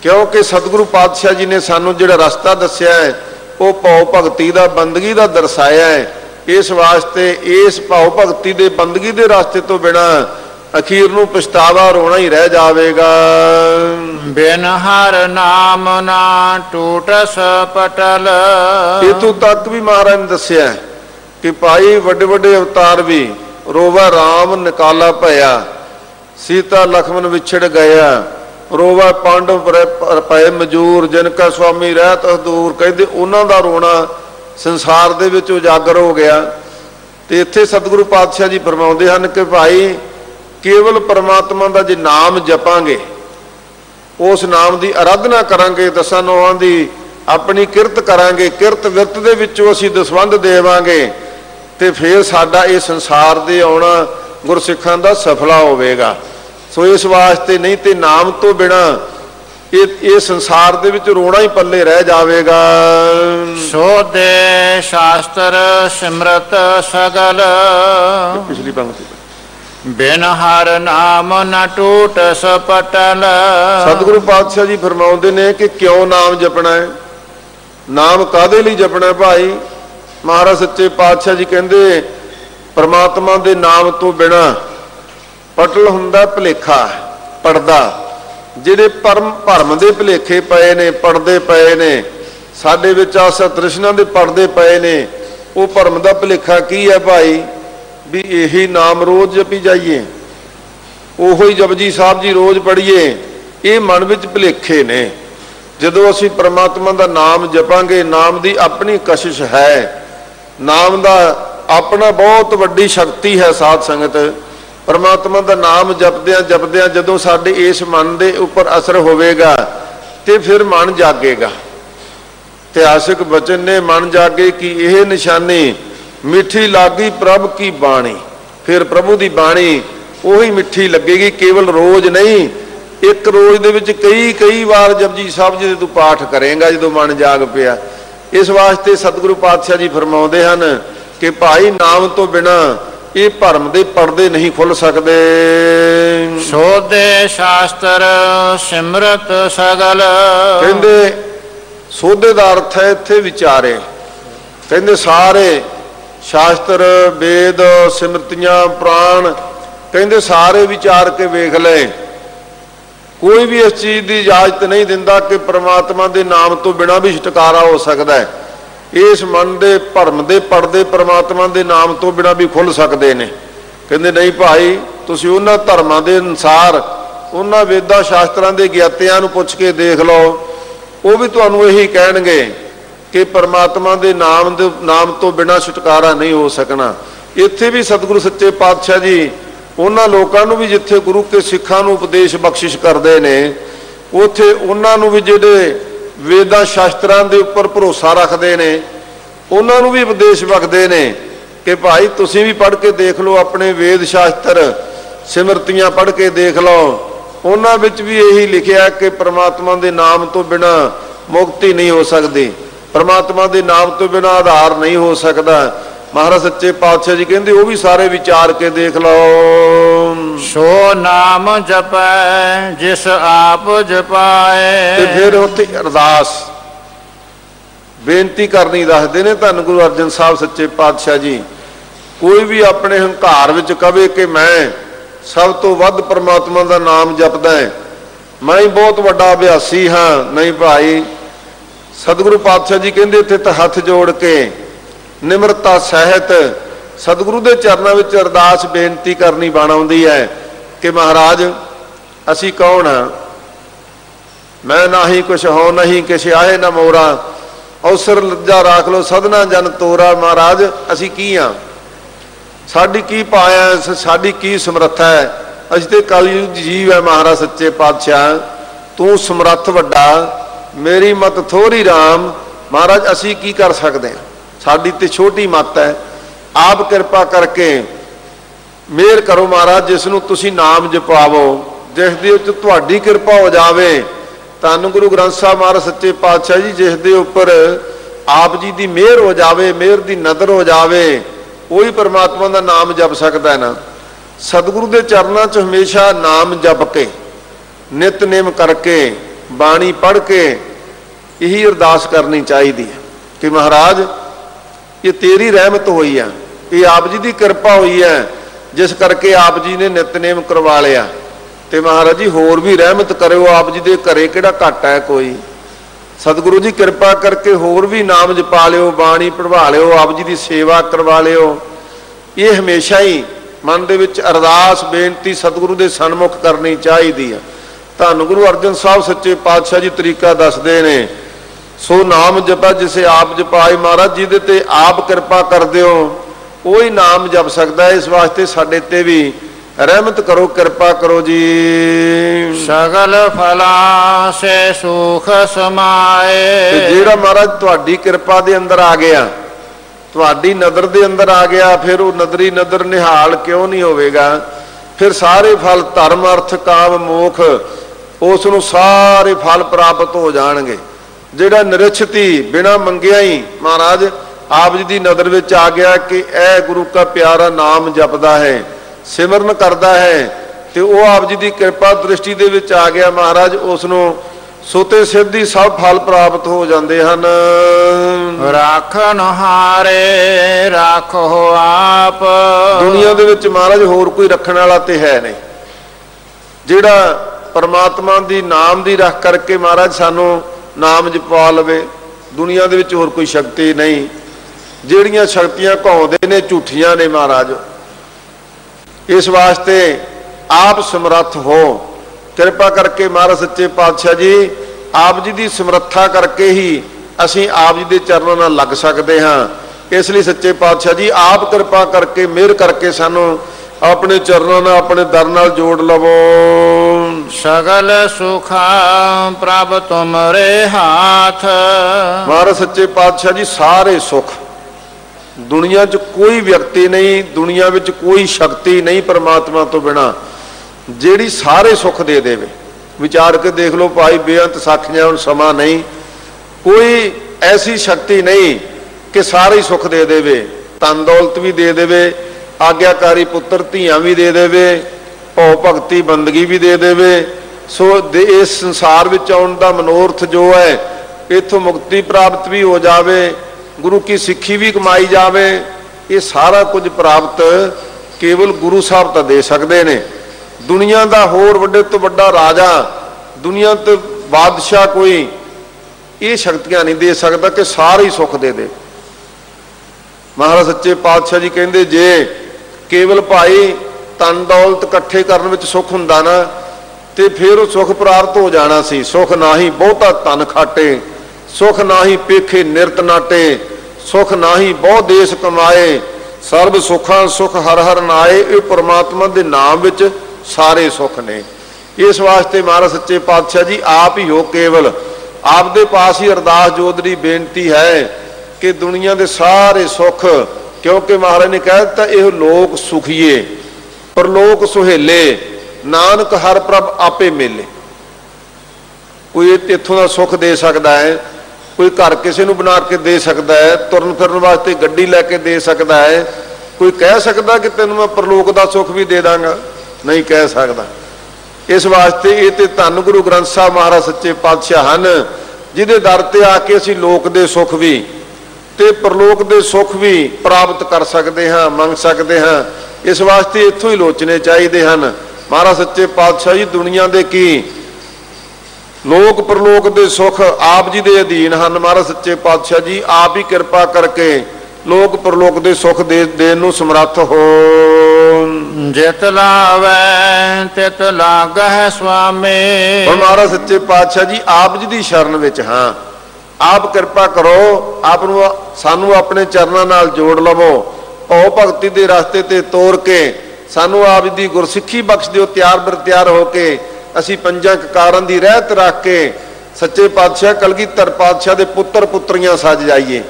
ਕਿਉਂਕਿ ਸਤਿਗੁਰੂ ਪਾਤਸ਼ਾਹ ਜੀ ਨੇ ਸਾਨੂੰ ਜਿਹੜਾ ਰਸਤਾ ਦੱਸਿਆ ਹੈ ਉਹ ਭਾਵ ਭਗਤੀ ਦਾ, ਬੰਦਗੀ ਦਾ ਦਰਸਾਇਆ ਹੈ। ਇਸ ਵਾਸਤੇ ਇਸ ਭਾਵ ਭਗਤੀ ਦੇ ਬੰਦਗੀ ਦੇ ਰਸਤੇ ਤੋਂ ਬਿਨਾਂ ਅਖੀਰ ਨੂੰ ਪਛਤਾਵਾ ਰੋਣਾ ਹੀ ਰਹਿ ਜਾਵੇਗਾ। ਬਿਨ ਹਰ ਨਾਮ ਨਾ ਟੂਟਸ ਪਟਲ। ਇਤੋਂ ਤੱਕ ਵੀ ਮਹਾਰਾਜ ਨੇ ਦੱਸਿਆ ਕਿ ਭਾਈ ਵੱਡੇ ਵੱਡੇ ਅਵਤਾਰ ਵੀ ਰੋਵਾ ਰਾਮ ਨਿਕਾਲਾ ਭਇਆ, ਸੀਤਾ ਲਖਮਨ ਵਿਛੜ ਗਿਆ, ਰੋਵਾ ਪਾਂਡਵ ਪਏ ਮਜੂਰ, ਜਿਨ ਕਾ ਸੁਆਮੀ ਰਹਿਤ ਦੂਰ। ਕਹਿੰਦੇ ਉਹਨਾਂ ਦਾ ਰੋਣਾ ਸੰਸਾਰ ਦੇ ਵਿੱਚ ਉਜਾਗਰ ਹੋ ਗਿਆ। ਤੇ ਇੱਥੇ ਸਤਿਗੁਰੂ ਪਾਤਸ਼ਾਹ ਜੀ ਫਰਮਾਉਂਦੇ ਹਨ ਕਿ ਭਾਈ ਕੇਵਲ ਪਰਮਾਤਮਾ ਦਾ ਜੇ ਨਾਮ ਜਪਾਂਗੇ उस नाम की आराधना करांगे, 10 नौहां की अपनी किरत करांगे, किरत विरत दे विचों असीं दसवंध देवांगे, ते फिर साडा ये संसार दे आउणा गुरसिखां दा सफला होवेगा। सो इस वास्ते नहीं ते नाम तो बिना ये संसार दे विच रोना ही पल्ले रह जावेगा। सोधे शास्त्र सिमरत सगल, पिछली पंक्ति बिन हर नाम न टूट सपटल। सतगुरु पातशाह जी फरमाउंदे ने कि क्यों नाम जपना है, नाम कादे लई जपना है भाई। महाराज सच्चे पातशाह जी कहंदे परमात्मा दे नाम तो बिना पटल हुंदा भुलेखा, पड़दा। ਜਿਹੜੇ ਭਰਮ ਦੇ ਭੁਲੇਖੇ ਪਏ ਨੇ, ਪੜਦੇ ਪਏ ਨੇ ਸਾਡੇ ਵਿੱਚ, ਆਸਾ ਤ੍ਰਿਸ਼ਨਾ ਦੇ ਪੜਦੇ ਪਏ ਨੇ, ਉਹ ਭਰਮ ਦਾ ਭੁਲੇਖਾ ਕੀ ਹੈ ਭਾਈ? ਵੀ ਇਹੀ ਨਾਮ ਰੋਜ਼ ਜਪੀ ਜਾਈਏ, ਉਹੀ ਜਪਜੀ ਸਾਹਿਬ ਜੀ ਰੋਜ਼ ਪੜ੍ਹੀਏ, ਇਹ ਮਨ ਵਿੱਚ ਭੁਲੇਖੇ ਨੇ। ਜਦੋਂ ਅਸੀਂ ਪਰਮਾਤਮਾ ਦਾ ਨਾਮ ਜਪਾਂਗੇ, ਨਾਮ ਦੀ ਆਪਣੀ ਕਸ਼ਿਸ਼ ਹੈ, ਨਾਮ ਦਾ ਆਪਣਾ ਬਹੁਤ ਵੱਡੀ ਸ਼ਕਤੀ ਹੈ। ਸਾਧ ਸੰਗਤ परमात्मा का नाम जपद्या जपद्या जदों साडे इस मन के उपर असर होवेगा तो फिर मन जागेगा। इतिहासिक वचन ने मन जागे कि यह निशानी मिठी लागी प्रभ की बाणी। फिर प्रभु की बाणी उही मिठी लगेगी, केवल रोज नहीं, एक रोज दे विच कई बार जपजी साहब जी तू पाठ करेगा जो मन जाग पिया। इस वास्ते सतगुरु पातशाह जी फरमाउंदे हन कि भाई नाम तो बिना ये भरम दे पर्दे नहीं खुल सकते। सोधे शास्त्र सिमरत सगल, कहंदे सोधे दा अर्थ है इत्थे विचारे। कहंदे सारे शास्त्र वेद सिमरतियां पुराण कहंदे सारे विचार के वेख ले, कोई भी इस चीज़ की इजाजत नहीं दिंदा कि परमात्मा के नाम तो बिना भी छुटकारा हो सकता है। इस मन के भरम के पड़दे परमात्मा के नाम तो बिना भी खुल सकते हैं। कहते नहीं भाई, तुसीं उन्हां धर्मां दे अनुसार उन्हां वेदां शास्त्रां दे ज्ञातियां नूं पुछ के देख लो, वो भी तुहानूं यही कहणगे कि परमात्मा के नाम तो बिना छुटकारा नहीं हो सकना। इत्थे भी सतगुरु सच्चे पातशाह जी उन्हां लोकां नूं भी जिथे गुरु के सिखां नूं उपदेश बख्शिश करते हैं, उत्थे उन्हां नूं भी जिहड़े वेदां शास्त्रां दे उपर भरोसा रखते हैं, उन्होंने भी उपदेश बखते हैं कि भाई तुसीं भी पढ़ के देख लो, अपने वेद शास्त्र सिमरतियां पढ़ के देख लो, उन्हां विच भी यही लिखिया कि परमात्मा के नाम तो बिना मुक्ति नहीं हो सकती, परमात्मा के नाम तो बिना आधार नहीं हो सकता। महाराज सच्चे पातशाह जी कहते वो भी सारे विचार के देख लो। सो नाम जपै जिस आप जपाए, ते फिर उत्थे अरदास बेनती करनी दसदे ने धन गुरु अर्जन साहब सच्चे पातशाह जी। कोई भी अपने हंकार विच कहे कि मैं सब तो वध परमात्मा का नाम जपदा है, मैं ही बहुत वड्डा अभ्यासी हाँ, नहीं भाई। सतगुरु पातशाह जी कहते इत्थे तां हथ जोड़ के निमरता सहित सतगुरु के चरणों में अरदास बेनती करनी बन आउंदी है कि महाराज असी कौन हाँ, मैं ना ही कुछ हो नहीं किश आए ना मोरा, अवसर लज्जा राख लो सदना जन तोरा। महाराज असी की हाँ, साडी की पाया, साडी की समर्था है, असी तो कलयुग जीव है। महाराज सच्चे पातशाह तू समर्थ वड्डा, मेरी मत थोड़ी राम। महाराज असी की कर सकते हैं, साडी ते छोटी मत है, आप कृपा करके मेहर करो महाराज, जिसनों तुसी नाम जपावो, जिस दे उते तुहाडी कृपा हो जावे। धन गुरु ग्रंथ साहब महाराज सच्चे पातशाह जी जिस दे उपर आप जी की मेहर हो जावे, मेहर की नदर हो जावे, वही परमात्मा का नाम जप सकता है ना। सतगुरु के चरणों च हमेशा नाम जप के नितनेम करके बाणी पढ़ के यही अरदास करनी चाहिए कि महाराज ये तेरी रहमत हुई है, ये आप जी की कृपा हुई है, जिस करके आप जी ने नितनेम करवा लिया। तो महाराज जी होर भी रहमत करो, आप जी के घरे किहड़ा घट है कोई। सतगुरु जी कृपा करके होर भी नाम जपा लियो, बाणी पढ़वा लियो, आप जी की सेवा करवा लियो। ये हमेशा ही मन दे विच अरदास बेनती सतगुरु के सन्मुख करनी चाहिए है। धन गुरु अर्जन साहब सच्चे पातशाह जी तरीका दसदे ने, सो नाम जपा जिसे आप जपाए। महाराज जिहदे ते आप कृपा कर दिओ वही नाम जप सकता है। इस वास्ते साडे ते भी ਰਹਿਮਤ ਕਰੋ, ਕਿਰਪਾ ਕਰੋ ਜੀ। ਸਗਲ ਫਲਾਂ ਸੇ ਸੁਖ ਸਮਾਏ। ਤੇ ਜਿਹੜਾ ਮਹਾਰਾਜ ਤੁਹਾਡੀ ਕਿਰਪਾ ਦੇ ਅੰਦਰ ਆ ਗਿਆ, ਤੁਹਾਡੀ ਨਦਰ ਦੇ ਅੰਦਰ ਆ ਗਿਆ, ਫਿਰ ਉਹ ਨਦਰੀ ਨਦਰ ਨਿਹਾਲ ਕਿਉਂ ਨਹੀਂ ਹੋਵੇਗਾ? ਫਿਰ ਸਾਰੇ ਫਲ ਧਰਮ ਅਰਥ ਕਾਮ ਮੋਖ ਉਸ ਨੂੰ ਸਾਰੇ ਫਲ ਪ੍ਰਾਪਤ ਹੋ ਜਾਣਗੇ। ਜਿਹੜਾ ਨਿਰਛਤੀ ਬਿਨਾਂ ਮੰਗਿਆ ਹੀ ਮਹਾਰਾਜ ਆਪ ਜੀ ਦੀ ਨਦਰ ਵਿੱਚ ਆ ਗਿਆ ਕਿ ਇਹ ਗੁਰੂ ਕਾ ਪਿਆਰਾ ਨਾਮ ਜਪਦਾ ਹੈ, ਸਿਮਰਨ ਕਰਦਾ ਹੈ, ਤੇ ਉਹ ਆਪ ਜੀ ਦੀ ਕਿਰਪਾ ਦ੍ਰਿਸ਼ਟੀ ਦੇ ਵਿੱਚ ਆ ਗਿਆ ਮਹਾਰਾਜ, ਉਸ ਨੂੰ ਸੋਤੇ ਸਿੱਧੀ ਸਭ ਫਲ ਪ੍ਰਾਪਤ ਹੋ ਜਾਂਦੇ ਹਨ। ਰਾਖਨ ਹਾਰੇ ਰਾਖੋ ਆਪ। ਦੁਨੀਆ ਦੇ ਵਿੱਚ ਮਹਾਰਾਜ ਹੋਰ ਕੋਈ ਰੱਖਣ ਵਾਲਾ ਤੇ ਹੈ ਨਹੀਂ। ਜਿਹੜਾ ਪਰਮਾਤਮਾ ਦੀ ਨਾਮ ਦੀ ਰੱਖ ਕਰਕੇ ਮਹਾਰਾਜ ਸਾਨੂੰ ਨਾਮ ਜਪਵਾ ਲਵੇ, ਦੁਨੀਆ ਦੇ ਵਿੱਚ ਹੋਰ ਕੋਈ ਸ਼ਕਤੀ ਨਹੀਂ। ਜਿਹੜੀਆਂ ਸ਼ਕਤੀਆਂ ਘਾਉਂਦੇ ਨੇ ਝੂਠੀਆਂ ਨੇ ਮਹਾਰਾਜ। ਇਸ ਵਾਸਤੇ ਆਪ ਸਮਰੱਥ ਹੋ, ਕਿਰਪਾ ਕਰਕੇ ਮਹਾਰਾਜ ਸੱਚੇ ਪਾਤਸ਼ਾਹ ਜੀ ਆਪ ਜੀ ਦੀ ਸਮਰੱਥਾ ਕਰਕੇ ਹੀ ਅਸੀਂ ਆਪ ਜੀ ਦੇ ਚਰਨਾਂ ਨਾਲ ਲੱਗ ਸਕਦੇ ਹਾਂ। ਇਸ ਲਈ ਸੱਚੇ ਪਾਤਸ਼ਾਹ ਜੀ ਆਪ ਕਿਰਪਾ ਕਰਕੇ ਮਿਹਰ ਕਰਕੇ ਸਾਨੂੰ ਆਪਣੇ ਚਰਨਾਂ ਨਾਲ, ਆਪਣੇ ਦਰ ਨਾਲ ਜੋੜ ਲਵੋ। ਸਗਲ ਸੁਖਾ ਪ੍ਰਭ ਤੁਮਰੇ ਹਾਥ। ਮਹਾਰਾਜ ਸੱਚੇ ਪਾਤਸ਼ਾਹ ਜੀ ਸਾਰੇ ਸੁਖ, ਦੁਨੀਆ 'ਚ ਕੋਈ ਵਿਅਕਤੀ ਨਹੀਂ, ਦੁਨੀਆ ਵਿੱਚ ਕੋਈ ਸ਼ਕਤੀ ਨਹੀਂ ਪਰਮਾਤਮਾ ਤੋਂ ਬਿਨਾਂ ਜਿਹੜੀ ਸਾਰੇ ਸੁੱਖ ਦੇ ਦੇਵੇ। ਵਿਚਾਰ ਕੇ ਦੇਖ ਲਓ ਭਾਈ, ਬੇਅੰਤ ਸਾਖੀਆਂ, ਹੁਣ ਸਮਾਂ ਨਹੀਂ, ਕੋਈ ਐਸੀ ਸ਼ਕਤੀ ਨਹੀਂ ਕਿ ਸਾਰੇ ਸੁੱਖ ਦੇ ਦੇਵੇ। ਧਨ ਦੌਲਤ ਵੀ ਦੇ ਦੇਵੇ, ਆਗਿਆਕਾਰੀ ਪੁੱਤਰ ਧੀਆਂ ਵੀ ਦੇ ਦੇਵੇ, ਭਉ ਭਗਤੀ ਬੰਦਗੀ ਵੀ ਦੇ ਦੇਵੇ। ਸੋ ਇਸ ਸੰਸਾਰ ਵਿੱਚ ਆਉਣ ਦਾ ਮਨੋਰਥ ਜੋ ਹੈ, ਇੱਥੋਂ ਮੁਕਤੀ ਪ੍ਰਾਪਤ ਵੀ ਹੋ ਜਾਵੇ, ਗੁਰੂ ਕੀ ਸਿੱਖੀ ਵੀ ਕਮਾਈ ਜਾਵੇ, ਇਹ ਸਾਰਾ ਕੁਝ ਪ੍ਰਾਪਤ ਕੇਵਲ ਗੁਰੂ ਸਾਹਿਬ ਤਾਂ ਦੇ ਸਕਦੇ ਨੇ। ਦੁਨੀਆ ਦਾ ਹੋਰ ਵੱਡੇ ਤੋਂ ਵੱਡਾ ਰਾਜਾ, ਦੁਨੀਆ ਤੇ ਬਾਦਸ਼ਾਹ ਕੋਈ ਇਹ ਸ਼ਕਤੀਆਂ ਨਹੀਂ ਦੇ ਸਕਦਾ ਕਿ ਸਾਰੇ ਸੁੱਖ ਦੇ ਦੇ। ਮਹਾਰਾਜ ਸੱਚੇ ਪਾਤਸ਼ਾਹ ਜੀ ਕਹਿੰਦੇ ਜੇ ਕੇਵਲ ਭਾਈ ਧਨ ਦੌਲਤ ਇਕੱਠੇ ਕਰਨ ਵਿੱਚ ਸੁੱਖ ਹੁੰਦਾ ਨਾ ਤੇ ਫਿਰ ਉਹ ਸੁੱਖ ਪ੍ਰਾਪਤ ਹੋ ਜਾਣਾ ਸੀ। ਸੁੱਖ ਨਾ ਹੀ ਬਹੁਤਾ ਧਨ ਖਾਟੇ, ਸੁਖ ਨਾਹੀ ਪੇਖੇ ਨਿਰਤ ਨਾਟੇ, ਸੁਖ ਨਾਹੀ ਬਹੁ ਦੇਸ ਕਮਾਏ, ਸਰਬ ਸੁਖਾਂ ਸੁਖ ਹਰ ਹਰ ਨਾਏ। ਇਹ ਪਰਮਾਤਮਾ ਦੇ ਨਾਮ ਵਿੱਚ ਸਾਰੇ ਸੁਖ ਨੇ। ਇਸ ਵਾਸਤੇ ਮਹਾਰਾਜ ਸੱਚੇ ਪਾਤਸ਼ਾਹ ਜੀ ਆਪ ਹੀ ਹੋ ਕੇਵਲ, ਆਪ ਦੇ ਪਾਸ ਹੀ ਅਰਦਾਸ ਜੋਦਰੀ ਬੇਨਤੀ ਹੈ ਕਿ ਦੁਨੀਆ ਦੇ ਸਾਰੇ ਸੁਖ, ਕਿਉਂਕਿ ਮਹਾਰਾਜ ਨੇ ਕਹਿ ਦਿੱਤਾ ਇਹ ਲੋਕ ਸੁਖੀਏ ਪਰਲੋਕ ਸੁਹੇਲੇ, ਨਾਨਕ ਹਰ ਪ੍ਰਭ ਆਪੇ ਮੇਲੇ। ਕੋਈ ਇੱਥੋਂ ਦਾ ਸੁੱਖ ਦੇ ਸਕਦਾ ਹੈ, ਕੋਈ ਘਰ ਕਿਸੇ ਨੂੰ ਬਣਾ ਕੇ ਦੇ ਸਕਦਾ ਹੈ, ਤੁਰਨ ਫਿਰਨ ਵਾਸਤੇ ਗੱਡੀ ਲੈ ਕੇ ਦੇ ਸਕਦਾ ਹੈ। ਕੋਈ ਕਹਿ ਸਕਦਾ ਕਿ ਤੈਨੂੰ ਮੈਂ ਪਰਲੋਕ ਦਾ ਸੁੱਖ ਵੀ ਦੇ ਦਾਂਗਾ? ਨਹੀਂ ਕਹਿ ਸਕਦਾ। ਇਸ ਵਾਸਤੇ ਇਹ ਤੇ ਧੰਨ ਗੁਰੂ ਗ੍ਰੰਥ ਸਾਹਿਬ ਮਹਾਰਾਜ ਸੱਚੇ ਪਾਤਸ਼ਾਹ ਹਨ ਜਿਹਦੇ ਦਰ ਤੇ ਆ ਕੇ ਅਸੀਂ ਲੋਕ ਦੇ ਸੁੱਖ ਵੀ ਤੇ ਪਰਲੋਕ ਦੇ ਸੁੱਖ ਵੀ ਪ੍ਰਾਪਤ ਕਰ ਸਕਦੇ ਹਾਂ, ਮੰਗ ਸਕਦੇ ਹਾਂ। ਇਸ ਵਾਸਤੇ ਇੱਥੋਂ ਹੀ ਲੋਚਨੇ ਚਾਹੀਦੇ ਹਨ। ਮਹਾਰਾਜ ਸੱਚੇ ਪਾਤਸ਼ਾਹ ਜੀ ਦੁਨੀਆ ਦੇ ਕੀ ਲੋਕ ਪਰਲੋਕ ਦੇ ਸੁੱਖ ਆਪ ਜੀ ਦੇ ਅਧੀਨ ਹਨ। ਮਹਾਰਾਜ ਸੱਚੇ ਪਾਤਸ਼ਾਹ ਜੀ ਆਪ ਹੀ ਕਿਰਪਾ ਕਰਕੇ ਲੋਕ ਪਰਲੋਕ ਦੇ ਸੁੱਖ ਦੇਣ ਨੂੰ ਸਮਰੱਥ ਹੋਣ। ਜਿਤ ਲਾਵੈ ਤਿਤ ਲਾਗਹਿ ਸੁਆਮੀ। ਹੁਣ ਮਹਾਰਾਜ ਸੱਚੇ ਪਾਤਸ਼ਾਹ ਜੀ ਆਪ ਜੀ ਦੀ ਸ਼ਰਨ ਵਿੱਚ ਹਾਂ, ਆਪ ਕਿਰਪਾ ਕਰੋ, ਆਪ ਨੂੰ ਸਾਨੂੰ ਆਪਣੇ ਚਰਨਾਂ ਨਾਲ ਜੋੜ ਲਵੋ, ਭਉ ਭਗਤੀ ਦੇ ਰਸਤੇ ਤੇ ਤੋਰ ਕੇ ਸਾਨੂੰ ਆਪ ਜੀ ਦੀ ਗੁਰਸਿੱਖੀ ਬਖਸ਼ ਦਿਓ। ਤਿਆਰ ਬਰ ਤਿਆਰ ਹੋ ਕੇ ਅਸੀਂ ਪੰਜਾਂ ਕਕਾਰਾਂ ਦੀ ਰਹਿਤ ਰੱਖ ਕੇ ਸੱਚੇ ਪਾਤਸ਼ਾਹ ਕਲਗੀਧਰ ਪਾਤਸ਼ਾਹ ਦੇ ਪੁੱਤਰ ਪੁੱਤਰੀਆਂ ਸੱਜ ਜਾਈਏ।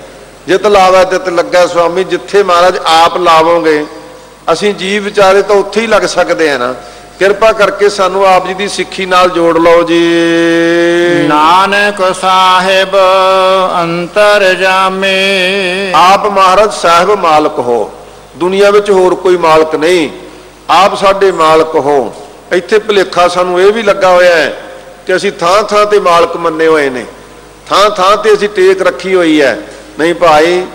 ਜਿਤ ਲਾਵੈ ਤਿਤ ਲੱਗੈ ਸੁਆਮੀ। ਜਿੱਥੇ ਮਹਾਰਾਜ ਆਪ ਲਾਵੋਗੇ ਅਸੀਂ ਜੀਵ ਵਿਚਾਰੇ ਤਾਂ ਉੱਥੇ ਹੀ ਲੱਗ ਸਕਦੇ ਆ ਨਾ। ਕਿਰਪਾ ਕਰਕੇ ਸਾਨੂੰ ਆਪ ਜੀ ਦੀ ਸਿੱਖੀ ਨਾਲ ਜੋੜ ਲਓ ਜੀ। ਨਾਨਕ ਸਾਹਿਬ ਅੰਤਰਜਾਮੀ। ਆਪ ਮਹਾਰਾਜ ਸਾਹਿਬ ਮਾਲਕ ਹੋ, ਦੁਨੀਆ ਵਿੱਚ ਹੋਰ ਕੋਈ ਮਾਲਕ ਨਹੀਂ, ਆਪ ਸਾਡੇ ਮਾਲਕ ਹੋ। ਇੱਥੇ ਭੁਲੇਖਾ ਸਾਨੂੰ ਇਹ ਵੀ ਲੱਗਾ ਹੋਇਆ ਹੈ ਕਿ ਅਸੀਂ ਥਾਂ ਥਾਂ ਤੇ ਮਾਲਕ ਮੰਨੇ ਹੋਏ ਨੇ, ਥਾਂ ਥਾਂ ਤੇ ਅਸੀਂ ਟੇਕ ਰੱਖੀ ਹੋਈ ਹੈ। ਨਹੀਂ ਭਾਈ,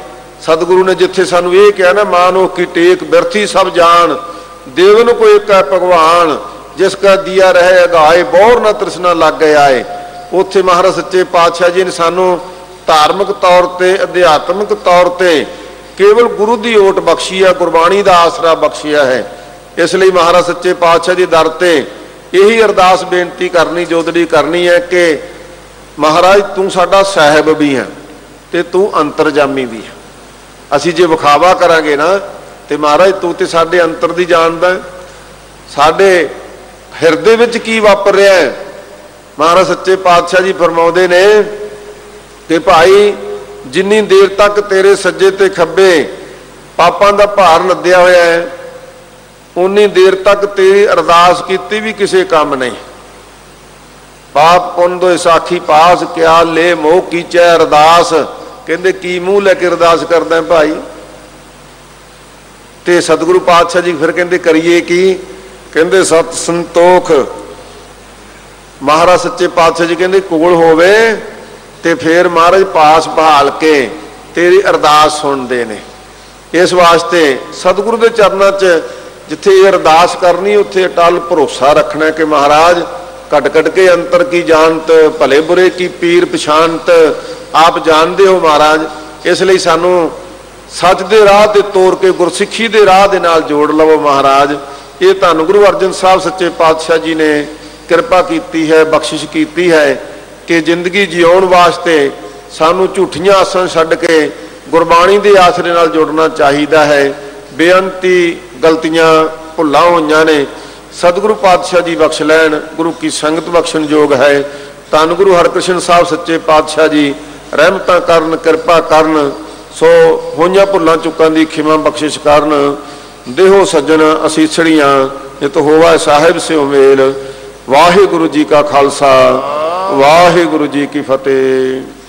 ਸਤਿਗੁਰੂ ਨੇ ਜਿੱਥੇ ਸਾਨੂੰ ਇਹ ਕਿਹਾ ਨਾ ਮਾਨੋ ਕੀ ਟੇਕ ਬਿਰਥੀ ਸਭ ਜਾਣ, ਦੇਵਨ ਕੋ ਏਕ ਹੈ ਭਗਵਾਨ, ਜਿਸ ਕਾ ਦੀਆ ਰਹੇ ਅਗਾਏ ਬੋਰ ਨਾ ਤ੍ਰਿਸ਼ਨਾ ਲੱਗ ਗਿਆ ਏ। ਉੱਥੇ ਮਹਾਰਾਜ ਸੱਚੇ ਪਾਤਸ਼ਾਹ ਜੀ ਨੇ ਸਾਨੂੰ ਧਾਰਮਿਕ ਤੌਰ ਤੇ ਅਧਿਆਤਮਿਕ ਤੌਰ ਤੇ ਕੇਵਲ ਗੁਰੂ ਦੀ ਓਟ ਬਖਸ਼ੀ ਹੈ, ਗੁਰਬਾਣੀ ਦਾ ਆਸਰਾ ਬਖਸ਼ਿਆ ਹੈ। ਇਸ ਲਈ ਮਹਾਰਾਜ ਸੱਚੇ ਪਾਤਸ਼ਾਹ ਜੀ ਦਰ ਤੇ ਇਹੀ ਅਰਦਾਸ ਬੇਨਤੀ ਕਰਨੀ ਜੋਦੜੀ ਕਰਨੀ ਹੈ ਕਿ ਮਹਾਰਾਜ ਤੂੰ ਸਾਡਾ ਸਾਹਿਬ ਵੀ ਹੈ ਤੇ ਤੂੰ ਅੰਤਰਜਾਮੀ ਵੀ ਹੈ। ਅਸੀਂ ਜੇ ਵਿਖਾਵਾ ਕਰਾਂਗੇ ਨਾ ਤੇ ਮਹਾਰਾਜ ਤੂੰ ਤੇ ਸਾਡੇ ਅੰਤਰ ਦੀ ਜਾਣਦਾ, साडे हिरदे विच की वापर रहा है। महाराज सच्चे पातशाह जी फरमाउंदे ने कि भाई जिन्नी देर तक तेरे सज्जे ते खब्बे पापां दा भार लद्या होया है उन्नी देर तक तेरी अरदास कीती भी किसी काम नहीं। पाप पुन दो साखी पास क्या ले मोह कीचै अरदास। कहंदे की मूँह लैके अरदास करदा है भाई। ते सतगुरु पातशाह जी फिर कहंदे करिए की। कहंदे सत संतोख महाराज सच्चे पातशाह जी कहंदे कोल होवे ते फिर महाराज पास बहाल के तेरी अरदास सुनते ने। इस वास्ते सतगुरु के चरणों च जिथे अरदास करनी उत्थे अटल भरोसा रखना कि महाराज कट कट के अंतर की जानत भले बुरे की पीर पछानत आप जानते हो महाराज। इसलिए सानू सच के राह ते तोर के गुरसिੱਖੀ के राह दे नाल जोड़ लवो महाराज। ये धन गुरु अर्जन साहब सच्चे पातशाह जी ने कृपा की है, बख्शिश की है कि जिंदगी जिउण वास्ते सानू झूठियां आसां छड्ड के गुरबाणी के आसरे नाल जुड़ना चाहिए है। बेअंती गलतियां भुल्लां होईयां ने सतगुरु पातशाह जी बख्श लैन। गुरु की संगत बख्शण योग है। धन गुरु हरकृष्ण साहब सच्चे पातशाह जी रहमतां करन कृपा करन। सो होईयां भुल्लां चुकां दी खिमा बख्शिश करन। देहो सज्जन असीसड़ियां नित होवा साहिब से मेल। वाहिगुरु जी का खालसा वाहिगुरु जी की फतेह।